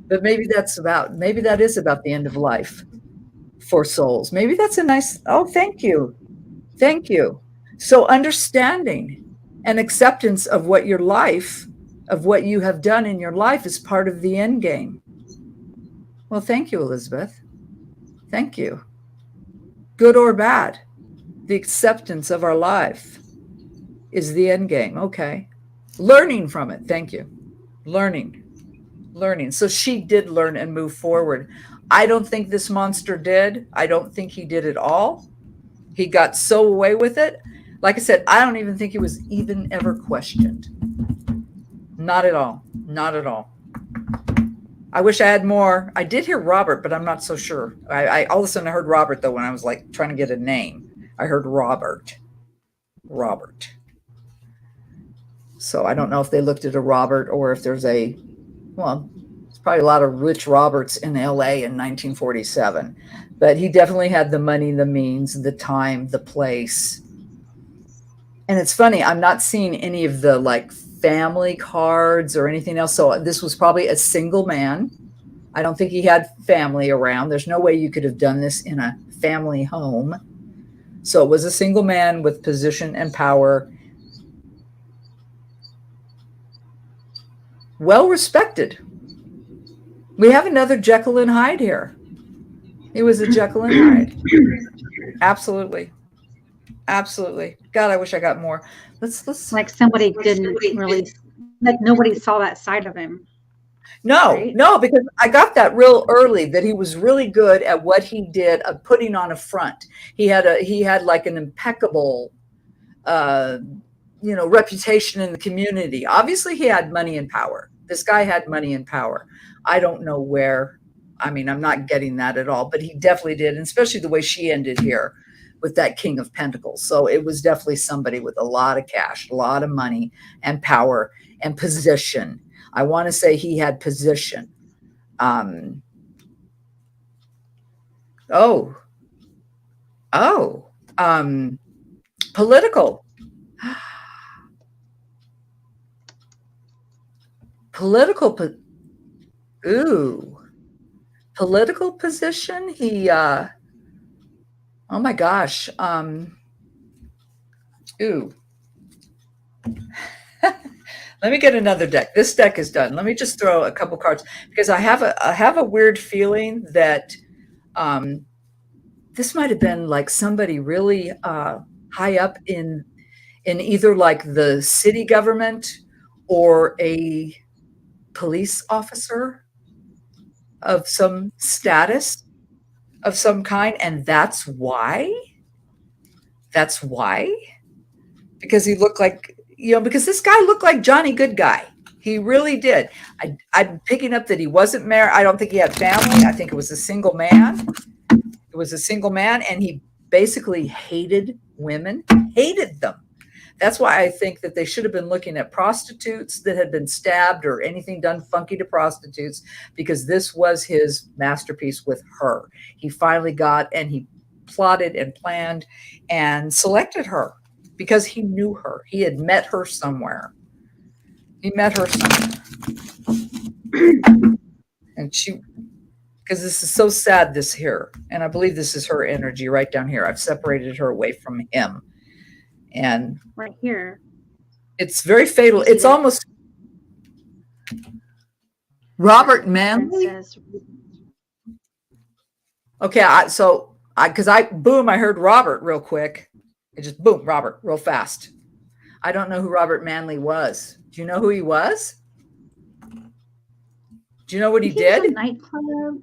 But maybe that is about the end of life for souls. Maybe that's a nice, thank you. Thank you. So understanding and acceptance of what your life, of what you have done in your life is part of the end game. Well, thank you, Elizabeth. Thank you. Good or bad, the acceptance of our life is the end game. Okay. Learning from it. Thank you. Learning. So she did learn and move forward. I don't think this monster did. I don't think he did it all. He got so away with it. Like I said, I don't even think it was even ever questioned. Not at all. Not at all. I wish I had more. I did hear Robert, but I'm not so sure. I all of a sudden I heard Robert, though, when I was like trying to get a name. I heard Robert. So I don't know if they looked at a Robert or if there's there's probably a lot of rich Roberts in LA in 1947, but he definitely had the money, the means, the time, the place. And it's funny, I'm not seeing any of the like family cards or anything else. So this was probably a single man. I don't think he had family around. There's no way you could have done this in a family home. So it was a single man with position and power. Well respected. We have another Jekyll and Hyde here. He was a Jekyll and Hyde. Absolutely. God, I wish I got more. Let's like somebody didn't really, like nobody saw that side of him. No, right? No, because I got that real early that he was really good at what he did of putting on a front. He had like an impeccable reputation in the community. Obviously he had money and power. This guy had money and power. I don't know where. I mean, I'm not getting that at all, but he definitely did, and especially the way she ended here with that King of Pentacles. So it was definitely somebody with a lot of cash, a lot of money and power and position. I want to say he had position. Political. Political position. He oh my gosh. Let me get another deck. This deck is done. Let me just throw a couple cards because I have a weird feeling that this might have been like somebody really high up in either like the city government or a police officer of some status of some kind. And that's why, because he looked like, because this guy looked like Johnny Good Guy. He really did. I'm picking up that he wasn't married. I don't think he had family. I think it was a single man. And he basically hated women, hated them. That's why I think that they should have been looking at prostitutes that had been stabbed or anything done funky to prostitutes, because this was his masterpiece with her. He finally got, and he plotted and planned and selected her because he knew her. He had met her somewhere. He met her somewhere. And she, because this is so sad, this here. And I believe this is her energy right down here. I've separated her away from him. And right here, it's very fatal. It's almost Robert Manley. Okay, because I heard Robert real quick. It just boom, Robert, real fast. I don't know who Robert Manley was. Do you know who he was? Do you know what he did? Was a nightclub.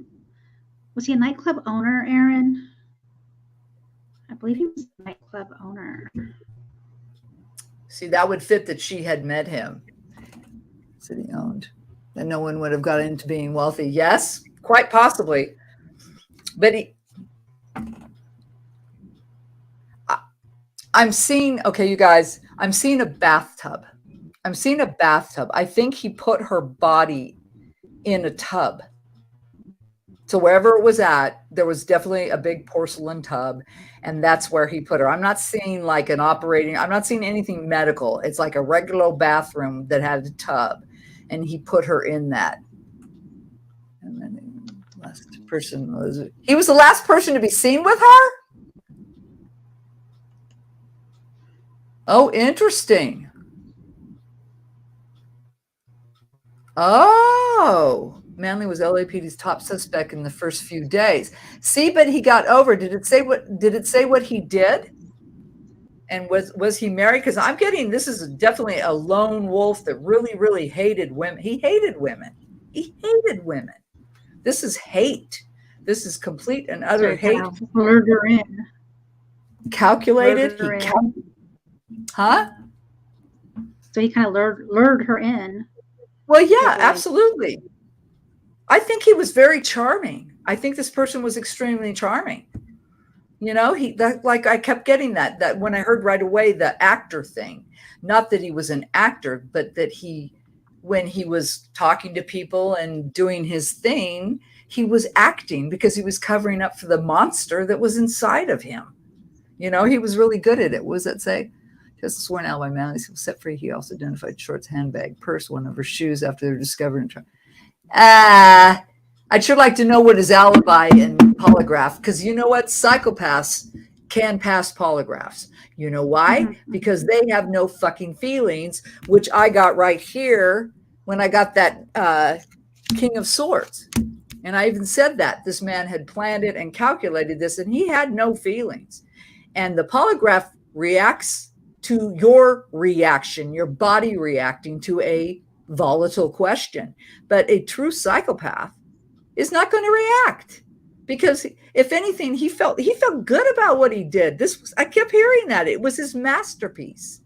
Was he a nightclub owner, Aaron? I believe he was a nightclub owner. See, that would fit that she had met him. City owned. And no one would have got into being wealthy. Yes, quite possibly. But I'm seeing, okay, you guys, I'm seeing a bathtub. I think he put her body in a tub. So wherever it was at, there was definitely a big porcelain tub, and that's where he put her. I'm not seeing like I'm not seeing anything medical. It's like a regular bathroom that had a tub, and he put her in that. And then the last person he was the last person to be seen with her? Oh, interesting. Oh, Manley was LAPD's top suspect in the first few days. See, but he got over. Did it say what he did? And was he married? Because I'm getting, this is definitely a lone wolf that really, really hated women. He hated women. This is hate. This is complete and utter hate. Lured her in. Calculated. Huh? So he kind of lured her in. Well, yeah, absolutely. I think he was very charming. I think this person was extremely charming. You know, like I kept getting that when I heard right away the actor thing. Not that he was an actor, but that when he was talking to people and doing his thing, he was acting because he was covering up for the monster that was inside of him. You know, he was really good at it. What does that say? Just sworn alibi Manley was set free. He also identified Short's handbag, purse, one of her shoes after they were discovered. I'd sure like to know what his alibi and polygraph, because you know what? Psychopaths can pass polygraphs. You know why? Mm-hmm. Because they have no fucking feelings, which I got right here when I got that King of Swords. And I even said that this man had planned it and calculated this, and he had no feelings. And the polygraph reacts to your reaction, your body reacting to a volatile question. But a true psychopath is not going to react, because if anything, he felt good about what he did. I kept hearing that it was his masterpiece.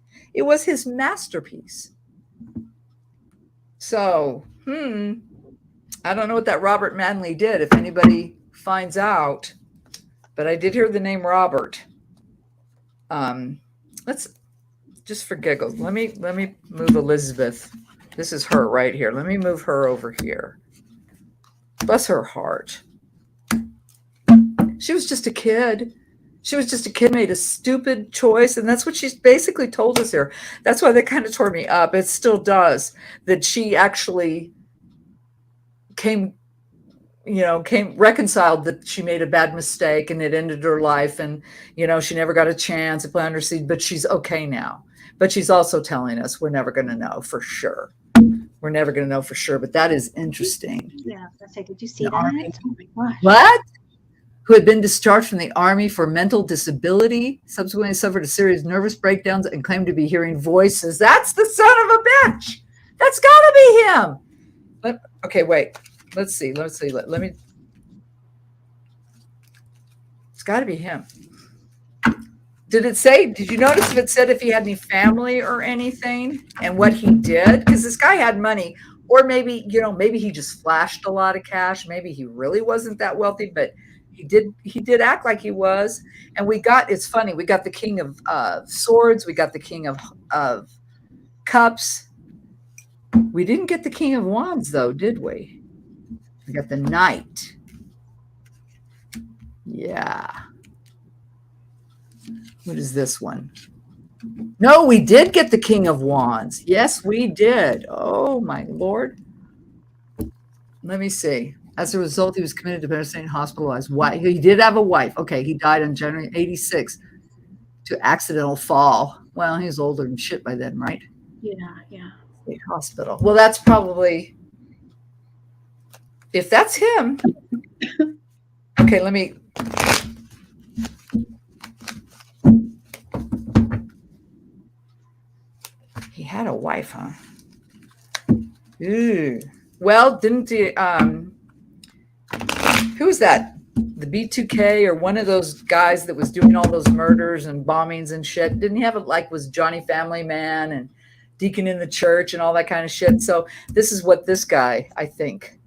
So, I don't know what that Robert Manley did, if anybody finds out, but I did hear the name Robert. Let's just for giggles. Let me move Elizabeth. This is her right here. Let me move her over here. Bless her heart. She was just a kid. Made a stupid choice. And that's what she's basically told us here. That's why that kind of tore me up. It still does. That she actually came reconciled that she made a bad mistake and it ended her life. And, she never got a chance to plant her seed, but she's okay now. But she's also telling us we're never going to know for sure. But that is interesting. Yeah, did you see that? Oh my gosh. What? Who had been discharged from the Army for mental disability, subsequently suffered a series of nervous breakdowns and claimed to be hearing voices. That's the son of a bitch. That's got to be him. Okay, wait. Let's see. Let me. It's got to be him. Did you notice if it said if he had any family or anything and what he did? Because this guy had money, or maybe he just flashed a lot of cash. Maybe he really wasn't that wealthy, but He did act like he was. And it's funny, we got the king of swords, we got the king of cups. We didn't get the king of wands though, did we? We got the knight. Yeah. What is this one? No, we did get the king of wands. Yes, we did. Oh my Lord. Let me see. As a result, he was committed to Pennsylvania, hospitalized. Why? He did have a wife. Okay, he died on January 86 to accidental fall. Well, he was older than shit by then, right? Yeah. State hospital. Well, that's probably, if that's him. Okay, let me. He had a wife, huh? Ooh. Well, didn't he? Who was that? The B2K or one of those guys that was doing all those murders and bombings and shit? Didn't he have was Johnny Family Man and Deacon in the Church and all that kind of shit? So this is what this guy, I think.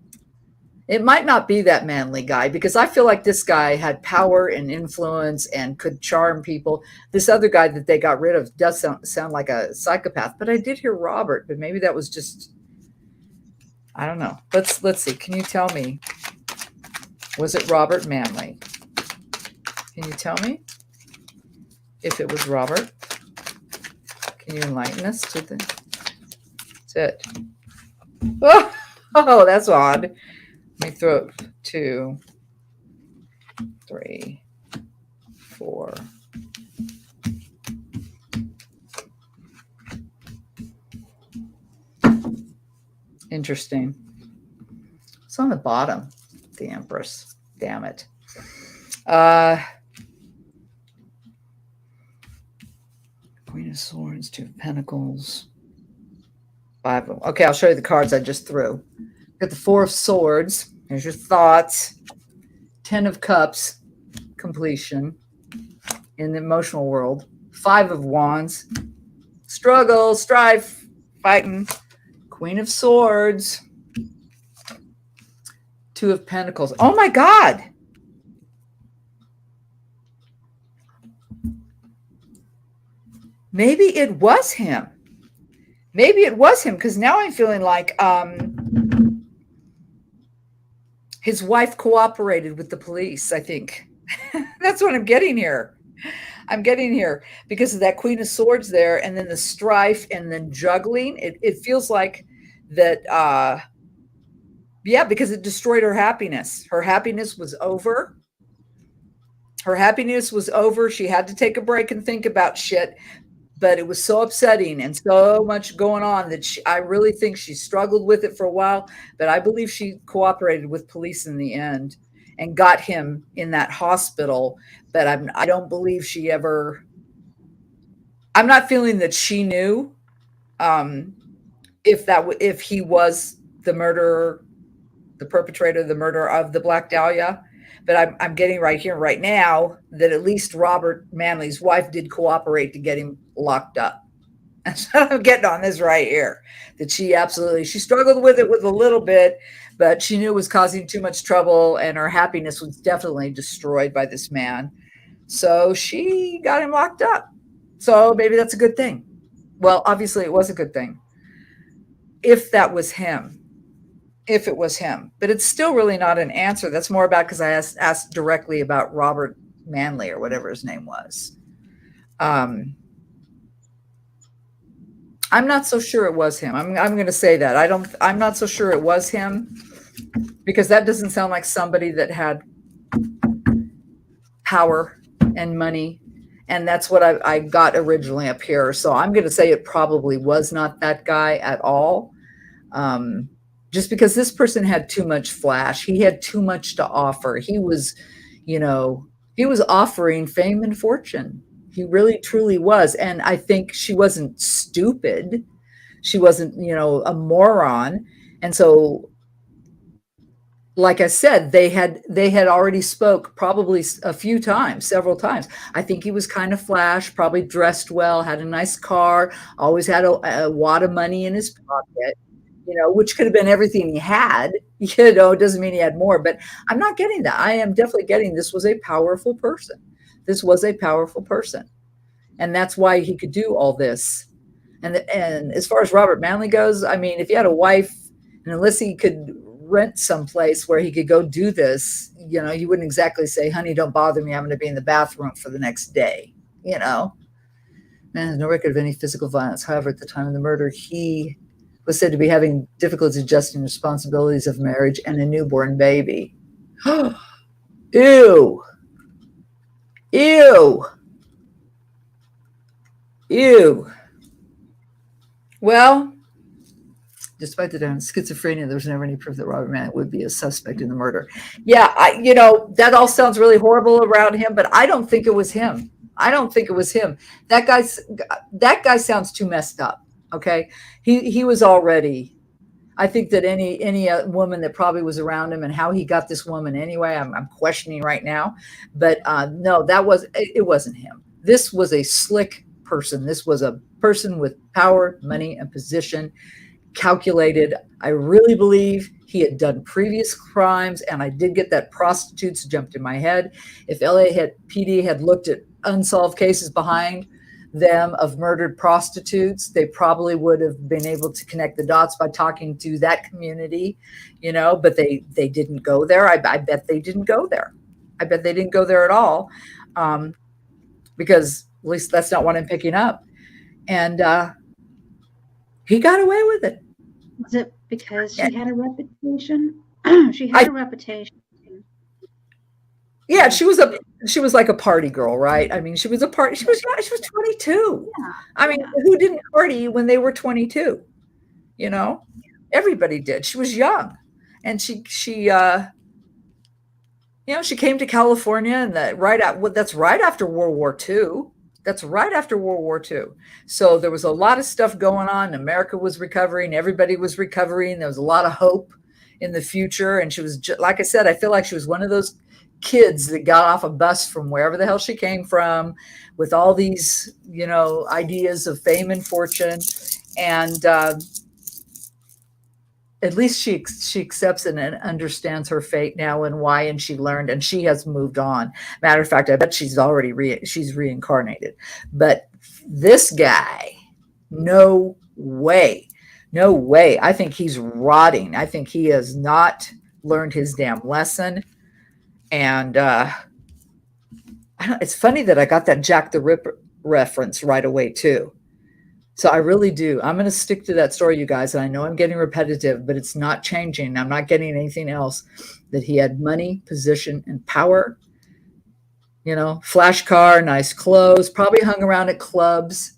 It might not be that manly guy, because I feel like this guy had power and influence and could charm people. This other guy that they got rid of does sound like a psychopath, but I did hear Robert, but maybe that was just, I don't know. Let's see. Can you tell me? Was it Robert Manley? Can you tell me if it was Robert? Can you enlighten us to the? That's it. Oh, that's odd. Let me throw it 2, 3, 4. Interesting. It's on the bottom. The Empress. Damn it. Queen of Swords, 2 of Pentacles. 5 of them. Okay, I'll show you the cards I just threw. Got the 4 of Swords. There's your thoughts. 10 of Cups. Completion in the emotional world. 5 of Wands. Struggle, strife, fighting. Queen of Swords. 2 of Pentacles. Oh my God. Maybe it was him. Maybe it was him, because now I'm feeling like his wife cooperated with the police, I think. That's what I'm getting here. I'm getting here because of that Queen of Swords there, and then the strife and then juggling. It feels like that, yeah, because it destroyed her happiness. Her happiness was over. Her happiness was over. She had to take a break and think about shit. But it was so upsetting and so much going on that I really think she struggled with it for a while. But I believe she cooperated with police in the end and got him in that hospital. But I don't believe she ever. I'm not feeling that she knew if he was the murderer, the perpetrator of the murder of the Black Dahlia. But I'm getting right here, right now, that at least Robert Manley's wife did cooperate to get him locked up. That's what I'm getting on this right here. That she struggled with it with a little bit, but she knew it was causing too much trouble, and her happiness was definitely destroyed by this man. So she got him locked up. So maybe that's a good thing. Well, obviously it was a good thing. If that was him. If it was him, but it's still really not an answer. That's more about, because I asked directly about Robert Manley or whatever his name was. I'm not so sure it was him. I'm going to say that I'm not so sure it was him, because that doesn't sound like somebody that had power and money, and that's what I got originally up here. So I'm going to say it probably was not that guy at all. Just because this person had too much flash. He had too much to offer. He was offering fame and fortune. He really, truly was. And I think she wasn't stupid. She wasn't, a moron. And so, like I said, they had already spoke probably a few times, several times. I think he was kind of flash, probably dressed well, had a nice car, always had a wad of money in his pocket. which could have been everything he had. It doesn't mean he had more, but I'm not getting that. I am definitely getting this was a powerful person. This was a powerful person. And that's why he could do all this. And as far as Robert Manley goes, I mean, if he had a wife, and unless he could rent someplace where he could go do this, you wouldn't exactly say, honey, don't bother me. I'm going to be in the bathroom for the next day. Man, there's no record of any physical violence. However, at the time of the murder, he was said to be having difficulty adjusting responsibilities of marriage and a newborn baby. Ew. Ew. Ew. Well, despite the schizophrenia, there was never any proof that Robert Manley would be a suspect in the murder. Yeah, that all sounds really horrible around him, but I don't think it was him. I don't think it was him. That guy sounds too messed up. Okay, he was already. I think that any woman that probably was around him and how he got this woman anyway, I'm questioning right now. But no, it wasn't him. This was a slick person. This was a person with power, money, and position. Calculated. I really believe he had done previous crimes, and I did get that prostitutes jumped in my head. If PD had looked at unsolved cases behind them of murdered prostitutes, they probably would have been able to connect the dots by talking to that community, but they didn't go there. I bet they didn't go there. I bet they didn't go there at all, because at least that's not what I'm picking up. And he got away with it. Was it because she had a reputation? She had a reputation. Yeah, she was like a party girl, right? I mean, she was 22. Yeah. I mean, who didn't party when they were 22? Everybody did. She was young, and she came to California, and that's right after World War II. That's right after World War II. So there was a lot of stuff going on. America was recovering. Everybody was recovering. There was a lot of hope in the future. And she was, like I said, I feel like she was one of those kids that got off a bus from wherever the hell she came from with all these, ideas of fame and fortune. And at least she accepts it and understands her fate now and why, and she learned, and she has moved on. Matter of fact, I bet she's already she's reincarnated. But this guy, no way. I think he's rotting. I think he has not learned his damn lesson. And it's funny that I got that Jack the Ripper reference right away too. So I really do. I'm going to stick to that story, you guys. And I know I'm getting repetitive, but it's not changing. I'm not getting anything else. That he had money, position, and power. Flash car, nice clothes, probably hung around at clubs.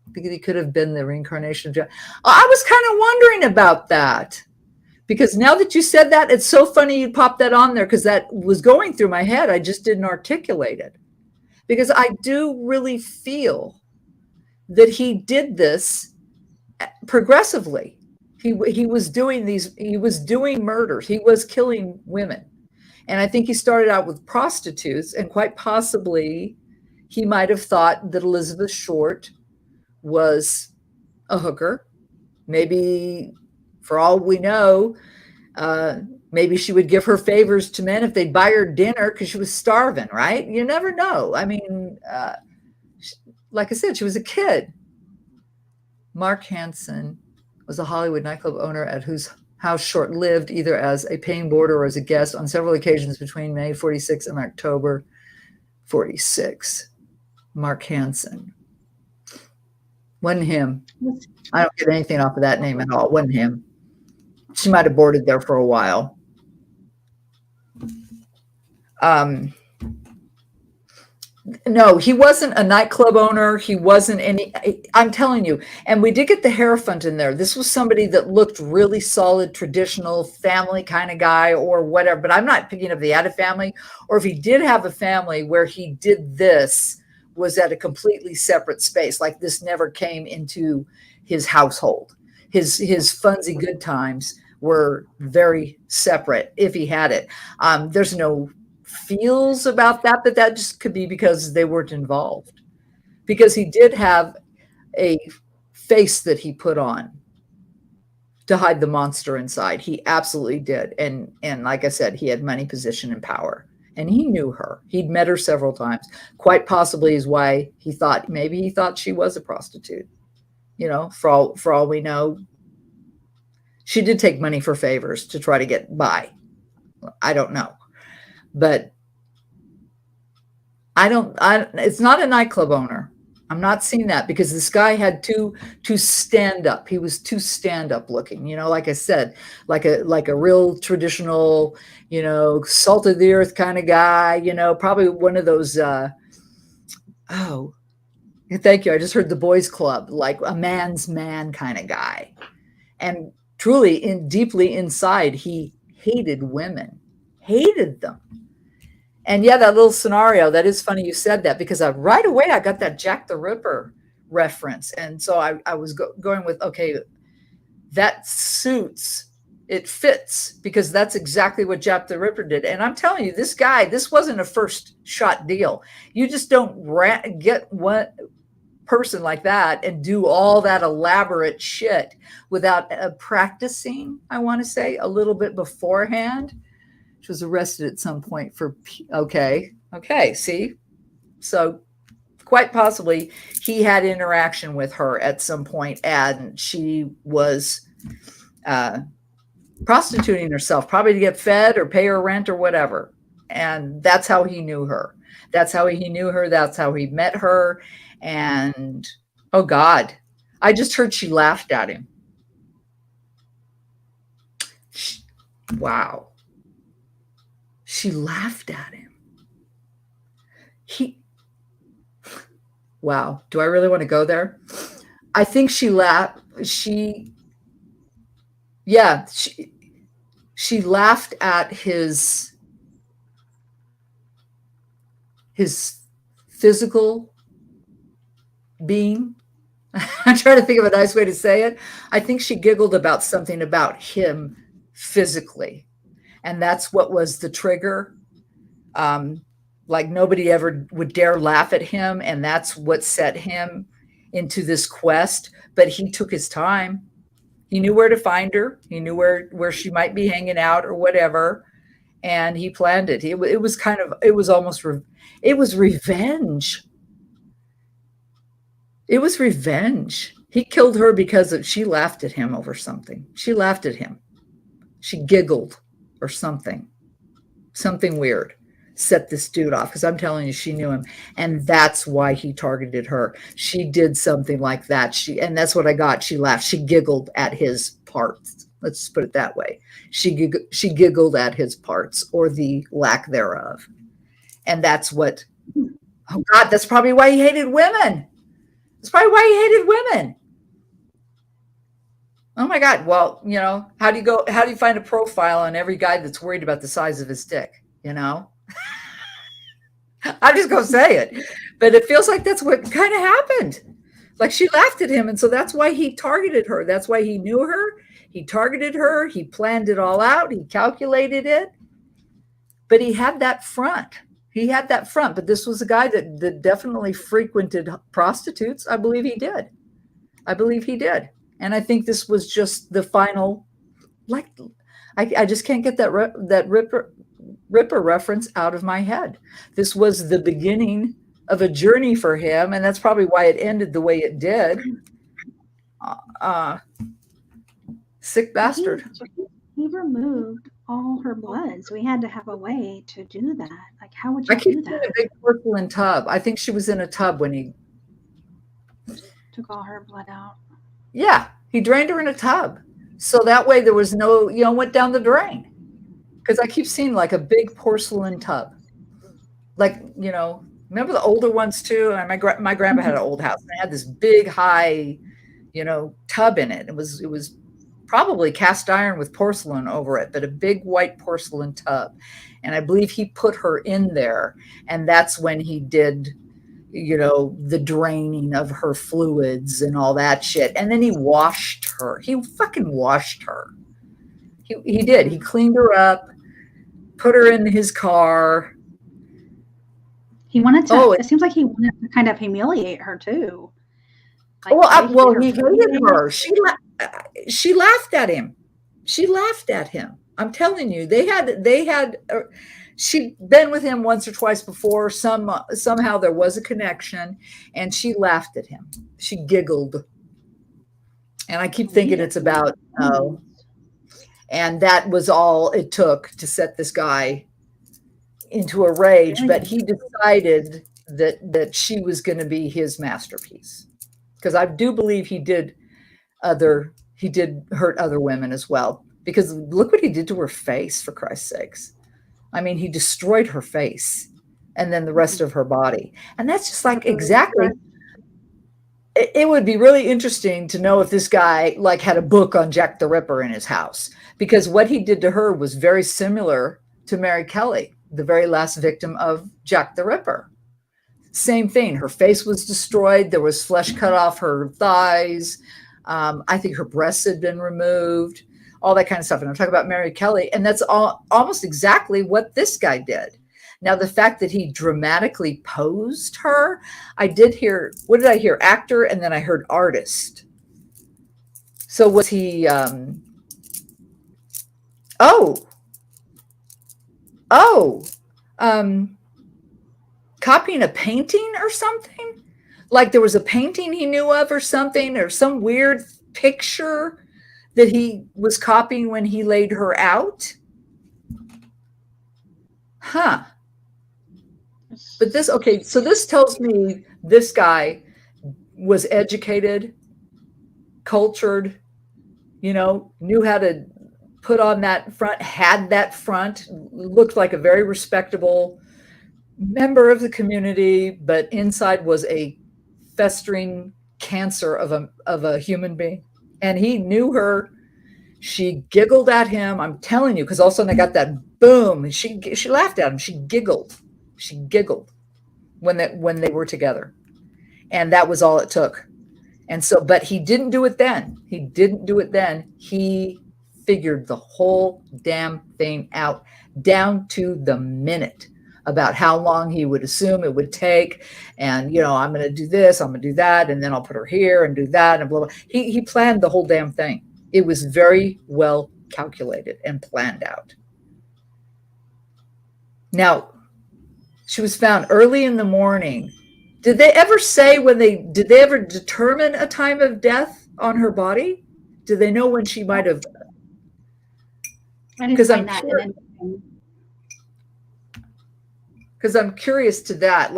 I think he could have been the reincarnation of Jack. I was kind of wondering about that. Because now that you said that, it's so funny you popped that on there, because that was going through my head. I just didn't articulate it. Because I do really feel that he did this progressively. He was doing murders. He was killing women. And I think he started out with prostitutes, and quite possibly he might have thought that Elizabeth Short was a hooker. Maybe, for all we know, maybe she would give her favors to men if they'd buy her dinner because she was starving, right? You never know. I mean, like I said, she was a kid. Mark Hansen was a Hollywood nightclub owner at whose house Short lived either as a paying boarder or as a guest on several occasions between May 46 and October 46. Mark Hansen. Wasn't him. I don't get anything off of that name at all. Wasn't him. She might have boarded there for a while. No, he wasn't a nightclub owner. He wasn't any, I'm telling you. And we did get the Hierophant in there. This was somebody that looked really solid, traditional family kind of guy or whatever. But I'm not picking up the had a family, or if he did have a family where he did this was at a completely separate space. Like this never came into his household. His funsy good times were very separate if he had it. There's no feels about that, but that just could be because they weren't involved, because he did have a face that he put on. to hide the monster inside. He absolutely did. And like I said, he had money, position, and power. And he knew her. He'd met her several times. Quite possibly is why he thought, maybe he thought she was a prostitute. You know, for all we know, she did take money for favors to try to get by. I don't know. But it's not a nightclub owner. I'm not seeing that, because this guy had too stand up. He was too stand up looking, you know, like I said, like a real traditional, you know, salt of the earth kind of guy, you know, probably one of those, oh, thank you. I just heard the boys club, like a man's man kind of guy. And truly deeply inside, he hated women, hated them. And yeah, that little scenario, that is funny you said that, because right away I got that Jack the Ripper reference. And so I was going with, okay, that suits, it fits, because that's exactly what Jack the Ripper did. And I'm telling you, this guy, this wasn't a first shot deal. You just don't get one person like that and do all that elaborate shit without practicing, I want to say, a little bit beforehand. She was arrested at some point for, okay, see? So quite possibly he had interaction with her at some point, and she was prostituting herself, probably to get fed or pay her rent or whatever. And that's how he knew her. That's how he met her. And, oh God, I just heard she laughed at him. Wow. She laughed at him. Wow. Do I really want to go there? I think she laughed. She laughed at his physical being. I'm trying to think of a nice way to say it. I think she giggled about something about him physically. And that's what was the trigger. Like nobody ever would dare laugh at him. And that's what set him into this quest. But he took his time. He knew where to find her. He knew where she might be hanging out or whatever. And he planned it. It was revenge. It was revenge. He killed her because she laughed at him over something. She laughed at him. She giggled or something weird set this dude off, because I'm telling you, she knew him, and that's why he targeted her. She did something like that. And that's what I got. She laughed. She giggled at his parts. Let's just put it that way. She giggled at his parts, or the lack thereof. And that's what, oh God, that's probably why he hated women. That's probably why he hated women. Oh my God. Well, you know, how do you find a profile on every guy that's worried about the size of his dick? You know, I'm just going to say it, but it feels like that's what kind of happened. Like she laughed at him. And so that's why he targeted her. That's why he knew her. He targeted her. He planned it all out. He calculated it, but he had that front. But this was a guy that definitely frequented prostitutes. I believe he did. And I think this was just the final, like, I just can't get that Ripper reference out of my head. This was the beginning of a journey for him, and that's probably why it ended the way it did. Sick bastard. He removed all her blood, so we had to have a way to do that. Like, how would you do that? A big porcelain tub. I think she was in a tub when he took all her blood out. Yeah, he drained her in a tub. So that way there was no, went down the drain. Because I keep seeing like a big porcelain tub. Like, remember the older ones too? And my grandpa had an old house, and it had this big, high, tub in it. It was probably cast iron with porcelain over it, but a big white porcelain tub. And I believe he put her in there. And that's when he did the draining of her fluids and all that shit. And then he washed her. He fucking washed her. He did. He cleaned her up, put her in his car. He wanted to, it seems like he wanted to kind of humiliate her too. Like, he hated her. she laughed at him. She laughed at him. I'm telling you, she'd been with him once or twice before. Somehow there was a connection, and she laughed at him. She giggled. And I keep thinking it's about, and that was all it took to set this guy into a rage. But he decided that she was going to be his masterpiece, because I do believe he did hurt other women as well, because look what he did to her face, for Christ's sakes. I mean, he destroyed her face and then the rest of her body. And that's just like exactly. It would be really interesting to know if this guy like had a book on Jack the Ripper in his house, because what he did to her was very similar to Mary Kelly, the very last victim of Jack the Ripper. Same thing. Her face was destroyed. There was flesh cut off her thighs. I think her breasts had been removed, all that kind of stuff. And I'm talking about Mary Kelly. And that's almost exactly what this guy did. Now, the fact that he dramatically posed her, I did hear, what did I hear? Actor, and then I heard artist. So was he, copying a painting or something? Like there was a painting he knew of or something, or some weird picture that he was copying when he laid her out? Huh. But so this tells me this guy was educated, cultured, knew how to put on that front, had that front, looked like a very respectable member of the community, but inside was a festering cancer of a human being. And he knew her. She giggled at him. I'm telling you, because all of a sudden I got that boom. She laughed at him. She giggled when they were together. And that was all it took. And so, but he didn't do it then. He figured the whole damn thing out down to the minute about how long he would assume it would take. And, I'm going to do this, I'm going to do that, and then I'll put her here and do that and blah, blah. He planned the whole damn thing. It was very well calculated and planned out. Now, she was found early in the morning. Did they ever say did they ever determine a time of death on her body? Did they know when she might have? Because I'm curious to that.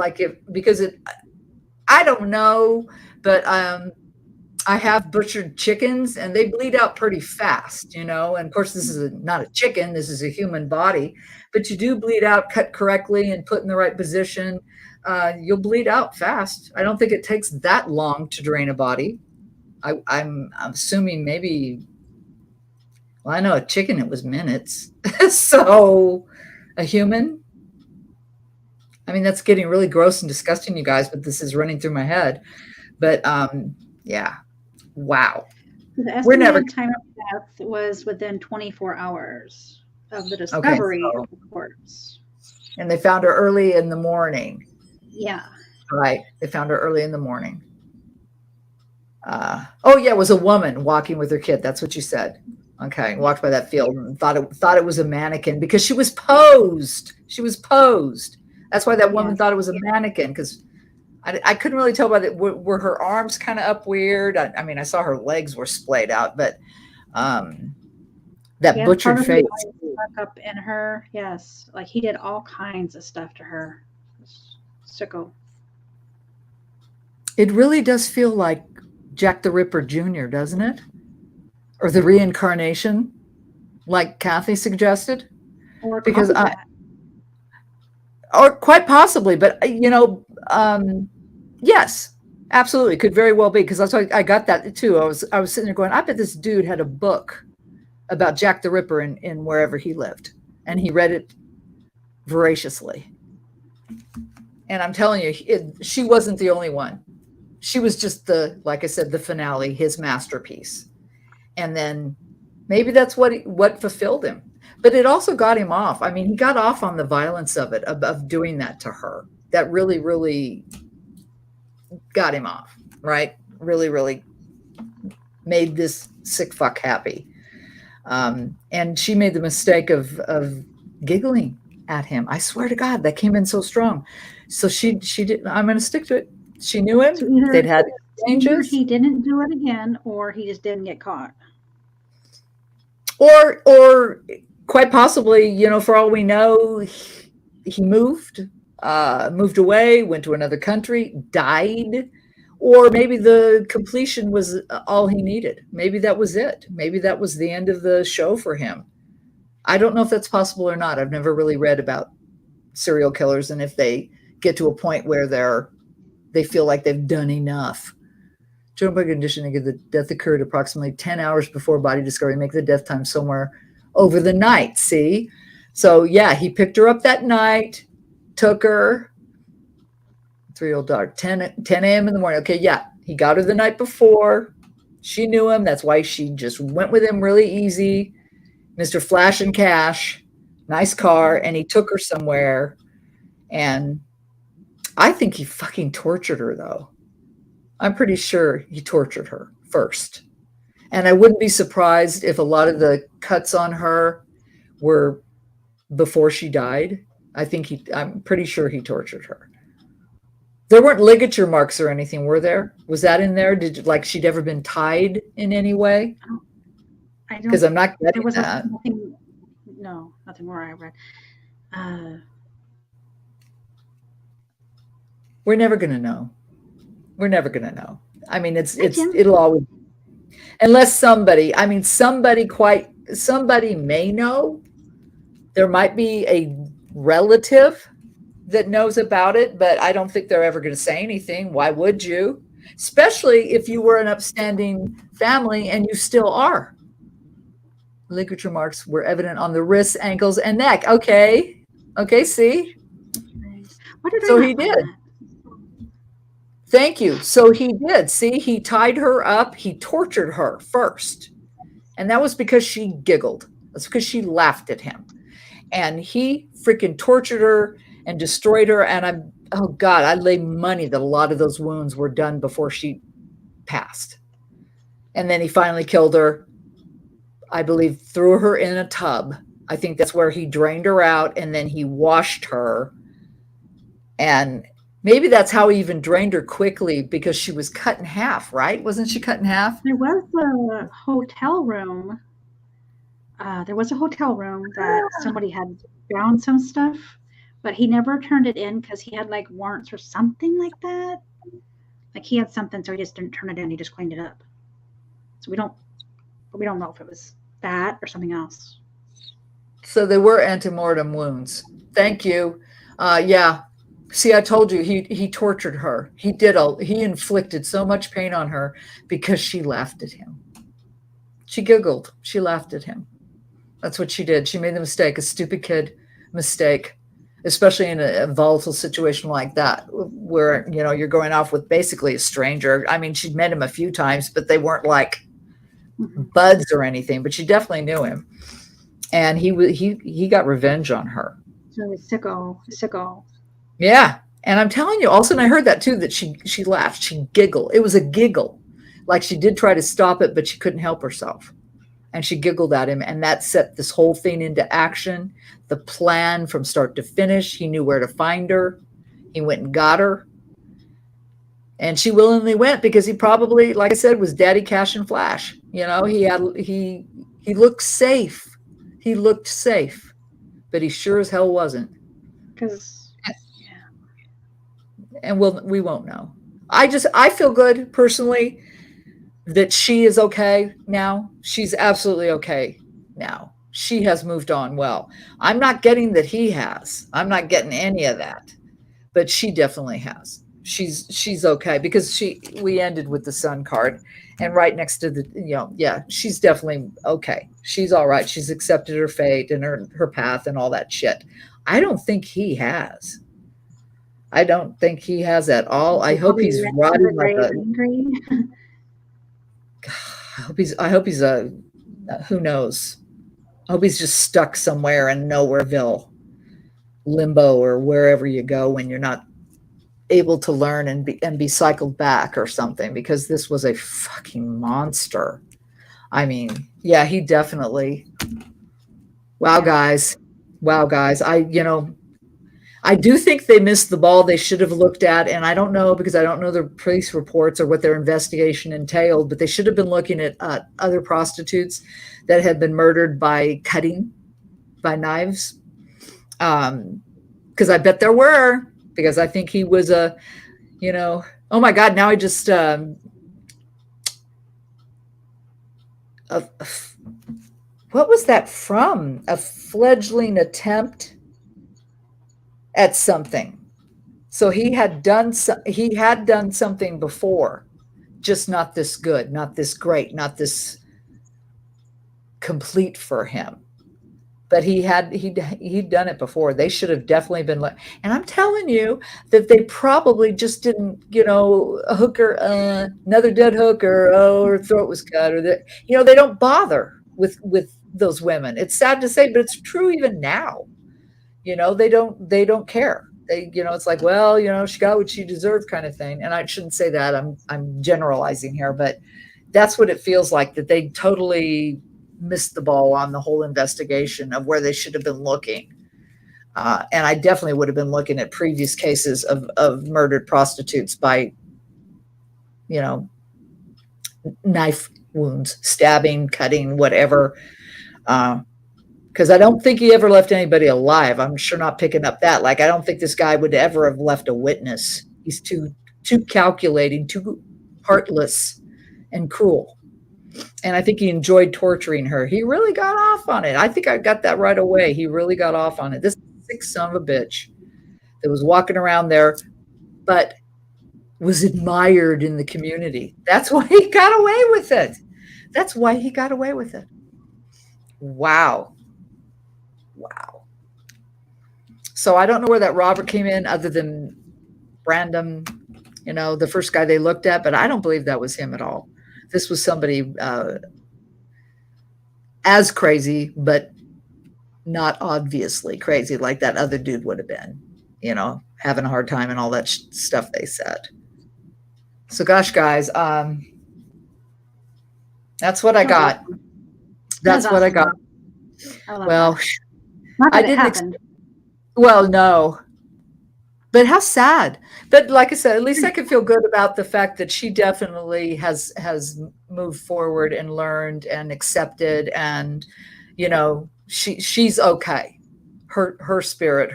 I don't know, but I have butchered chickens and they bleed out pretty fast, and of course this is not a chicken, this is a human body, but you do bleed out, cut correctly and put in the right position. You'll bleed out fast. I don't think it takes that long to drain a body. I'm assuming maybe, I know a chicken, it was minutes. So a human, that's getting really gross and disgusting, you guys, but this is running through my head. But yeah. Wow. The estimated time of death was within 24 hours of the discovery of the corpse. And they found her early in the morning. Yeah. Right. They found her early in the morning. It was a woman walking with her kid. That's what you said. Okay. Walked by that field and thought it was a mannequin because she was posed. That's why that woman thought it was a mannequin, because I couldn't really tell by that. Were her arms kind of up weird? I saw her legs were splayed out, but that butchered face. Up in her, yes. Like he did all kinds of stuff to her. Sicko. It really does feel like Jack the Ripper Jr., doesn't it? Or the reincarnation, like Kathy suggested. Or quite possibly, but yes, absolutely, could very well be, because that's why I got that too. I was sitting there going, I bet this dude had a book about Jack the Ripper in wherever he lived, and he read it voraciously. And I'm telling you, she wasn't the only one. She was just like I said, the finale, his masterpiece. And then maybe that's what fulfilled him. But it also got him off. He got off on the violence of it, of doing that to her. That really, really got him off, right? Really, really made this sick fuck happy. And she made the mistake of giggling at him. I swear to God, that came in so strong. So she did. I'm going to stick to it. She knew him. So either, They'd had either exchanges, he didn't do it again, or he just didn't get caught. or quite possibly, you know, for all we know, he moved away, went to another country, died. Or maybe the completion was all he needed. Maybe that was it. Maybe that was the end of the show for him. I don't know if that's possible or not. I've never really read about serial killers and if they get to a point where they feel like they've done enough. General by conditioning, the death occurred approximately 10 hours before body discovery, make the death time somewhere over the night. See? So yeah, he picked her up that night, took her. 3-year-old daughter, 10 a.m. in the morning. Okay, yeah, he got her the night before. She knew him. That's why she just went with him really easy. Mr. Flash and Cash, nice car, and he took her somewhere. And I think he fucking tortured her, though. I'm pretty sure he tortured her first. And I wouldn't be surprised if a lot of the cuts on her were before she died. I'm pretty sure he tortured her. There weren't ligature marks or anything, were there? Was that in there? Like she'd ever been tied in any way? I don't. Because I'm not getting There was that. nothing more I read. We're never gonna know. We're never gonna know. I mean, it'll always, unless somebody may know. There might be a relative that knows about it, but I don't think they're ever going to say anything. Why would you? Especially if you were an upstanding family, and you still are. Ligature marks were evident on the wrists, ankles, and neck. Okay, see? So he did. Thank you. So he did. See, he tied her up. He tortured her first. And that was because she giggled. That's because she laughed at him. And he freaking tortured her and destroyed her. And oh God, I lay money that a lot of those wounds were done before she passed. And then he finally killed her, I believe, threw her in a tub. I think that's where he drained her out, and then he washed her. And maybe that's how he even drained her quickly, because she was cut in half, right? Wasn't she cut in half? There was a hotel room. That somebody had found some stuff, but he never turned it in because he had like warrants or something like that. Like he had something, so he just didn't turn it in. He just cleaned it up. So we don't know if it was that or something else. So they were antemortem wounds. Thank you. Yeah. See, I told you he tortured her. He inflicted so much pain on her because she laughed at him. She giggled. She laughed at him. That's what she did. She made the mistake, a stupid kid mistake, especially in a volatile situation like that, where, you know, you're going off with basically a stranger. I mean, she'd met him a few times, but they weren't like buds or anything, but she definitely knew him. And he got revenge on her. So it's sicko. Yeah. And I'm telling you, all of a sudden I heard that too, that she laughed, she giggled. It was a giggle. Like she did try to stop it, but she couldn't help herself. And she giggled at him, and that set this whole thing into action. The plan from start to finish. He knew where to find her. He went and got her. And she willingly went because he probably, like I said, was Daddy Cash and Flash. You know, he looked safe. He looked safe, but he sure as hell wasn't. And we won't know. I feel good personally that she is okay now. She's absolutely okay now. She has moved on well. I'm not getting that he has. I'm not getting any of that. But she definitely has. She's okay, because we ended with the sun card, and right next to the, she's definitely okay. She's all right. She's accepted her fate and her path and all that shit. I don't think he has. I don't think he has at all. I hope he's rotting like a angry. I hope he's a who knows. I hope he's just stuck somewhere in Nowhereville, limbo, or wherever you go when you're not able to learn and be cycled back or something, because this was a fucking monster. I mean, yeah, he definitely. Wow, Yeah. guys. Wow, guys. I do think they missed the ball they should have looked at, and I don't know because I don't know the police reports or what their investigation entailed, but they should have been looking at other prostitutes that had been murdered by cutting by knives. Because I bet there were, because I think he was oh my God, now I just, uh, what was that from? A fledgling attempt at something. So he had done something before, just not this good, not this great, not this complete for him. But he'd done it before. They should have definitely been and I'm telling you that they probably just didn't, a hooker, another dead hooker, oh, her throat was cut, or they don't bother with those women. It's sad to say, but it's true even now. They don't care. It's like, well, she got what she deserved kind of thing. And I shouldn't say that. I'm generalizing here, but that's what it feels like, that they totally missed the ball on the whole investigation of where they should have been looking. And I definitely would have been looking at previous cases of murdered prostitutes by, knife wounds, stabbing, cutting, whatever. Because I don't think he ever left anybody alive. I'm sure not picking up that. Like, I don't think this guy would ever have left a witness. He's too calculating, too heartless and cruel. And I think he enjoyed torturing her. He really got off on it. I think I got that right away. He really got off on it. This sick son of a bitch that was walking around there, but was admired in the community. That's why he got away with it. That's why he got away with it. Wow. Wow. So I don't know where that robber came in other than random, the first guy they looked at, but I don't believe that was him at all. This was somebody as crazy, but not obviously crazy like that other dude would have been, having a hard time and all that stuff they said. So gosh, guys, that's what I got. That's what I got. Well, I didn't. Well, no. But how sad. But like I said, at least I can feel good about the fact that she definitely has moved forward and learned and accepted, and she's okay. Her spirit,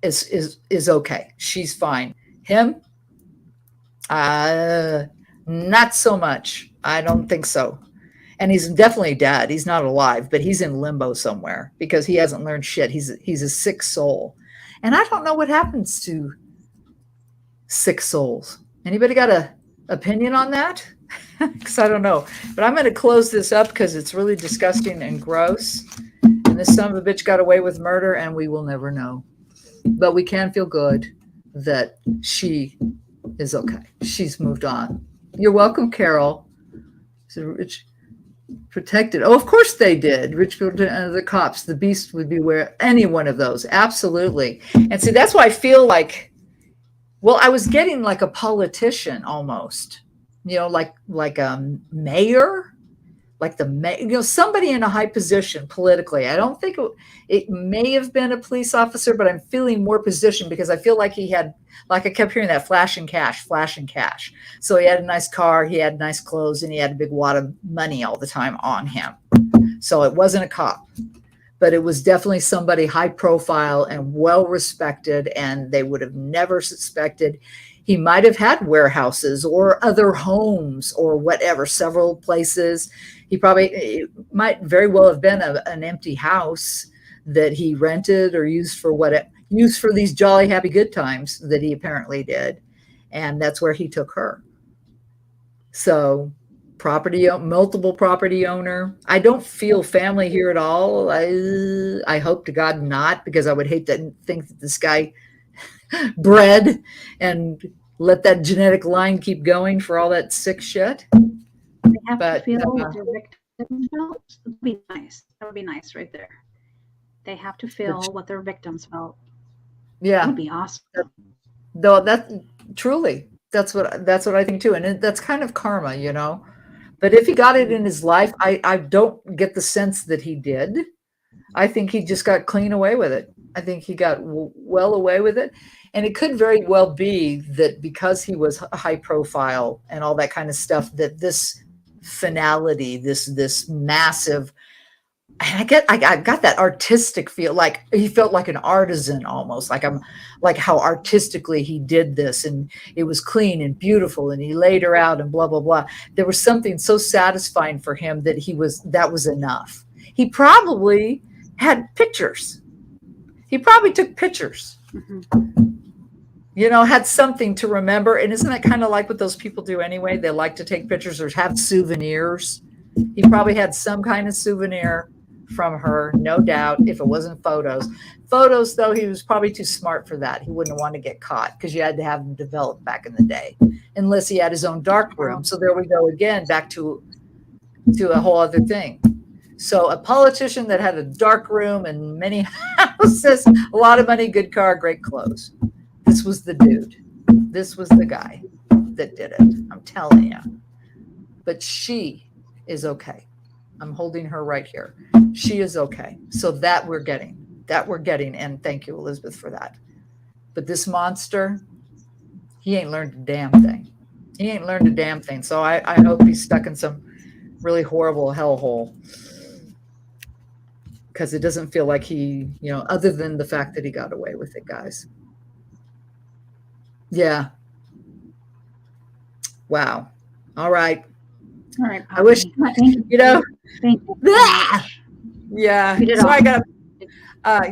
is okay. She's fine. Him, not so much. I don't think so. And he's definitely dead. He's not alive, but he's in limbo somewhere because he hasn't learned shit. He's a sick soul. And I don't know what happens to sick souls. Anybody got an opinion on that? Because I don't know. But I'm going to close this up because it's really disgusting and gross. And this son of a bitch got away with murder, and we will never know. But we can feel good that she is okay. She's moved on. You're welcome, Carol. So Rich protected. Oh, of course they did. Rich the cops. The beast would beware. Any one of those. Absolutely. And see, that's why I feel like, well, I was getting like a politician almost, like a mayor, like somebody in a high position politically. I don't think it may have been a police officer, but I'm feeling more position because I feel like he had, like I kept hearing that flash and cash. So he had a nice car, he had nice clothes, and he had a big wad of money all the time on him. So it wasn't a cop, but it was definitely somebody high profile and well respected, and they would have never suspected. He might have had warehouses or other homes or whatever, several places. It might very well have been an empty house that he rented or used for these jolly, happy, good times that he apparently did. And that's where he took her. So multiple property owner. I don't feel family here at all. I hope to God not, because I would hate to think that this guy bred and let that genetic line keep going for all that sick shit. They have to feel what their victims felt. That would be nice. That would be nice right there. They have to feel what their victims felt. Yeah, that would be awesome. Though that truly, that's what I think too, and that's kind of karma, But if he got it in his life, I don't get the sense that he did. I think he just got clean away with it. I think he got well away with it. And it could very well be that because he was high profile and all that kind of stuff, that this finality, this massive, I got that artistic feel, like he felt like an artisan almost, like how artistically he did this, and it was clean and beautiful, and he laid her out and blah blah blah. There was something so satisfying for him that that was enough. He probably had pictures. He probably took pictures. Had something to remember. And isn't that kind of like what those people do anyway? They like to take pictures or have souvenirs. He probably had some kind of souvenir from her, no doubt, if it wasn't photos. Photos, though, he was probably too smart for that. He wouldn't want to get caught because you had to have them developed back in the day, unless he had his own dark room. So there we go again, back to a whole other thing. So a politician that had a dark room and many houses, a lot of money, good car, great clothes. This was the dude. This was the guy that did it. I'm telling you. But she is okay. I'm holding her right here. She is okay. So that we're getting. And thank you, Elizabeth, for that. But this monster, he ain't learned a damn thing. He ain't learned a damn thing. So I hope he's stuck in some really horrible hellhole. Because it doesn't feel like he, other than the fact that he got away with it, guys. Yeah. Wow. All right. All right. I wish, Thank you. Yeah. So I got,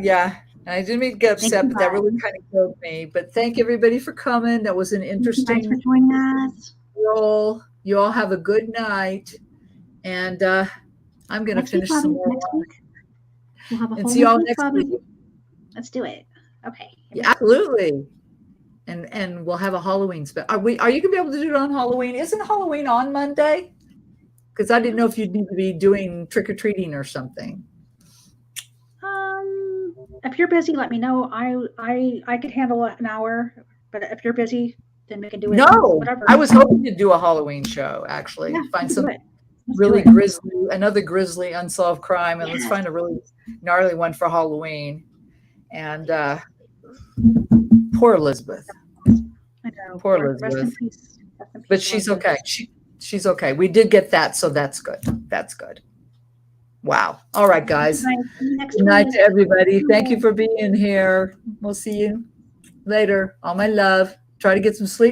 yeah. And I didn't mean to get upset, but that really kind of killed me. But thank everybody for coming. That was an interesting. Thanks for joining us. Roll. You all have a good night. And I'm going to finish some more. Next week. We'll have a whole see you all next week. Let's do it. Okay. Yeah, absolutely. And we'll have a Halloween special. Are you gonna be able to do it on Halloween? Isn't Halloween on Monday? Because I didn't know if you'd need to be doing trick-or-treating or something. If you're busy, let me know. I could handle an hour, but if you're busy, then we can do it. No, whatever. I was hoping to do a Halloween show, actually. Yeah, Find some really another grisly unsolved crime, and let's find a really gnarly one for Halloween. And poor Elizabeth. I know. Poor Elizabeth. Rest in peace. But she's okay. She's okay. We did get that, so that's good. That's good. Wow. All right, guys. Good night to everybody. Thank you for being here. We'll see you later. All my love. Try to get some sleep.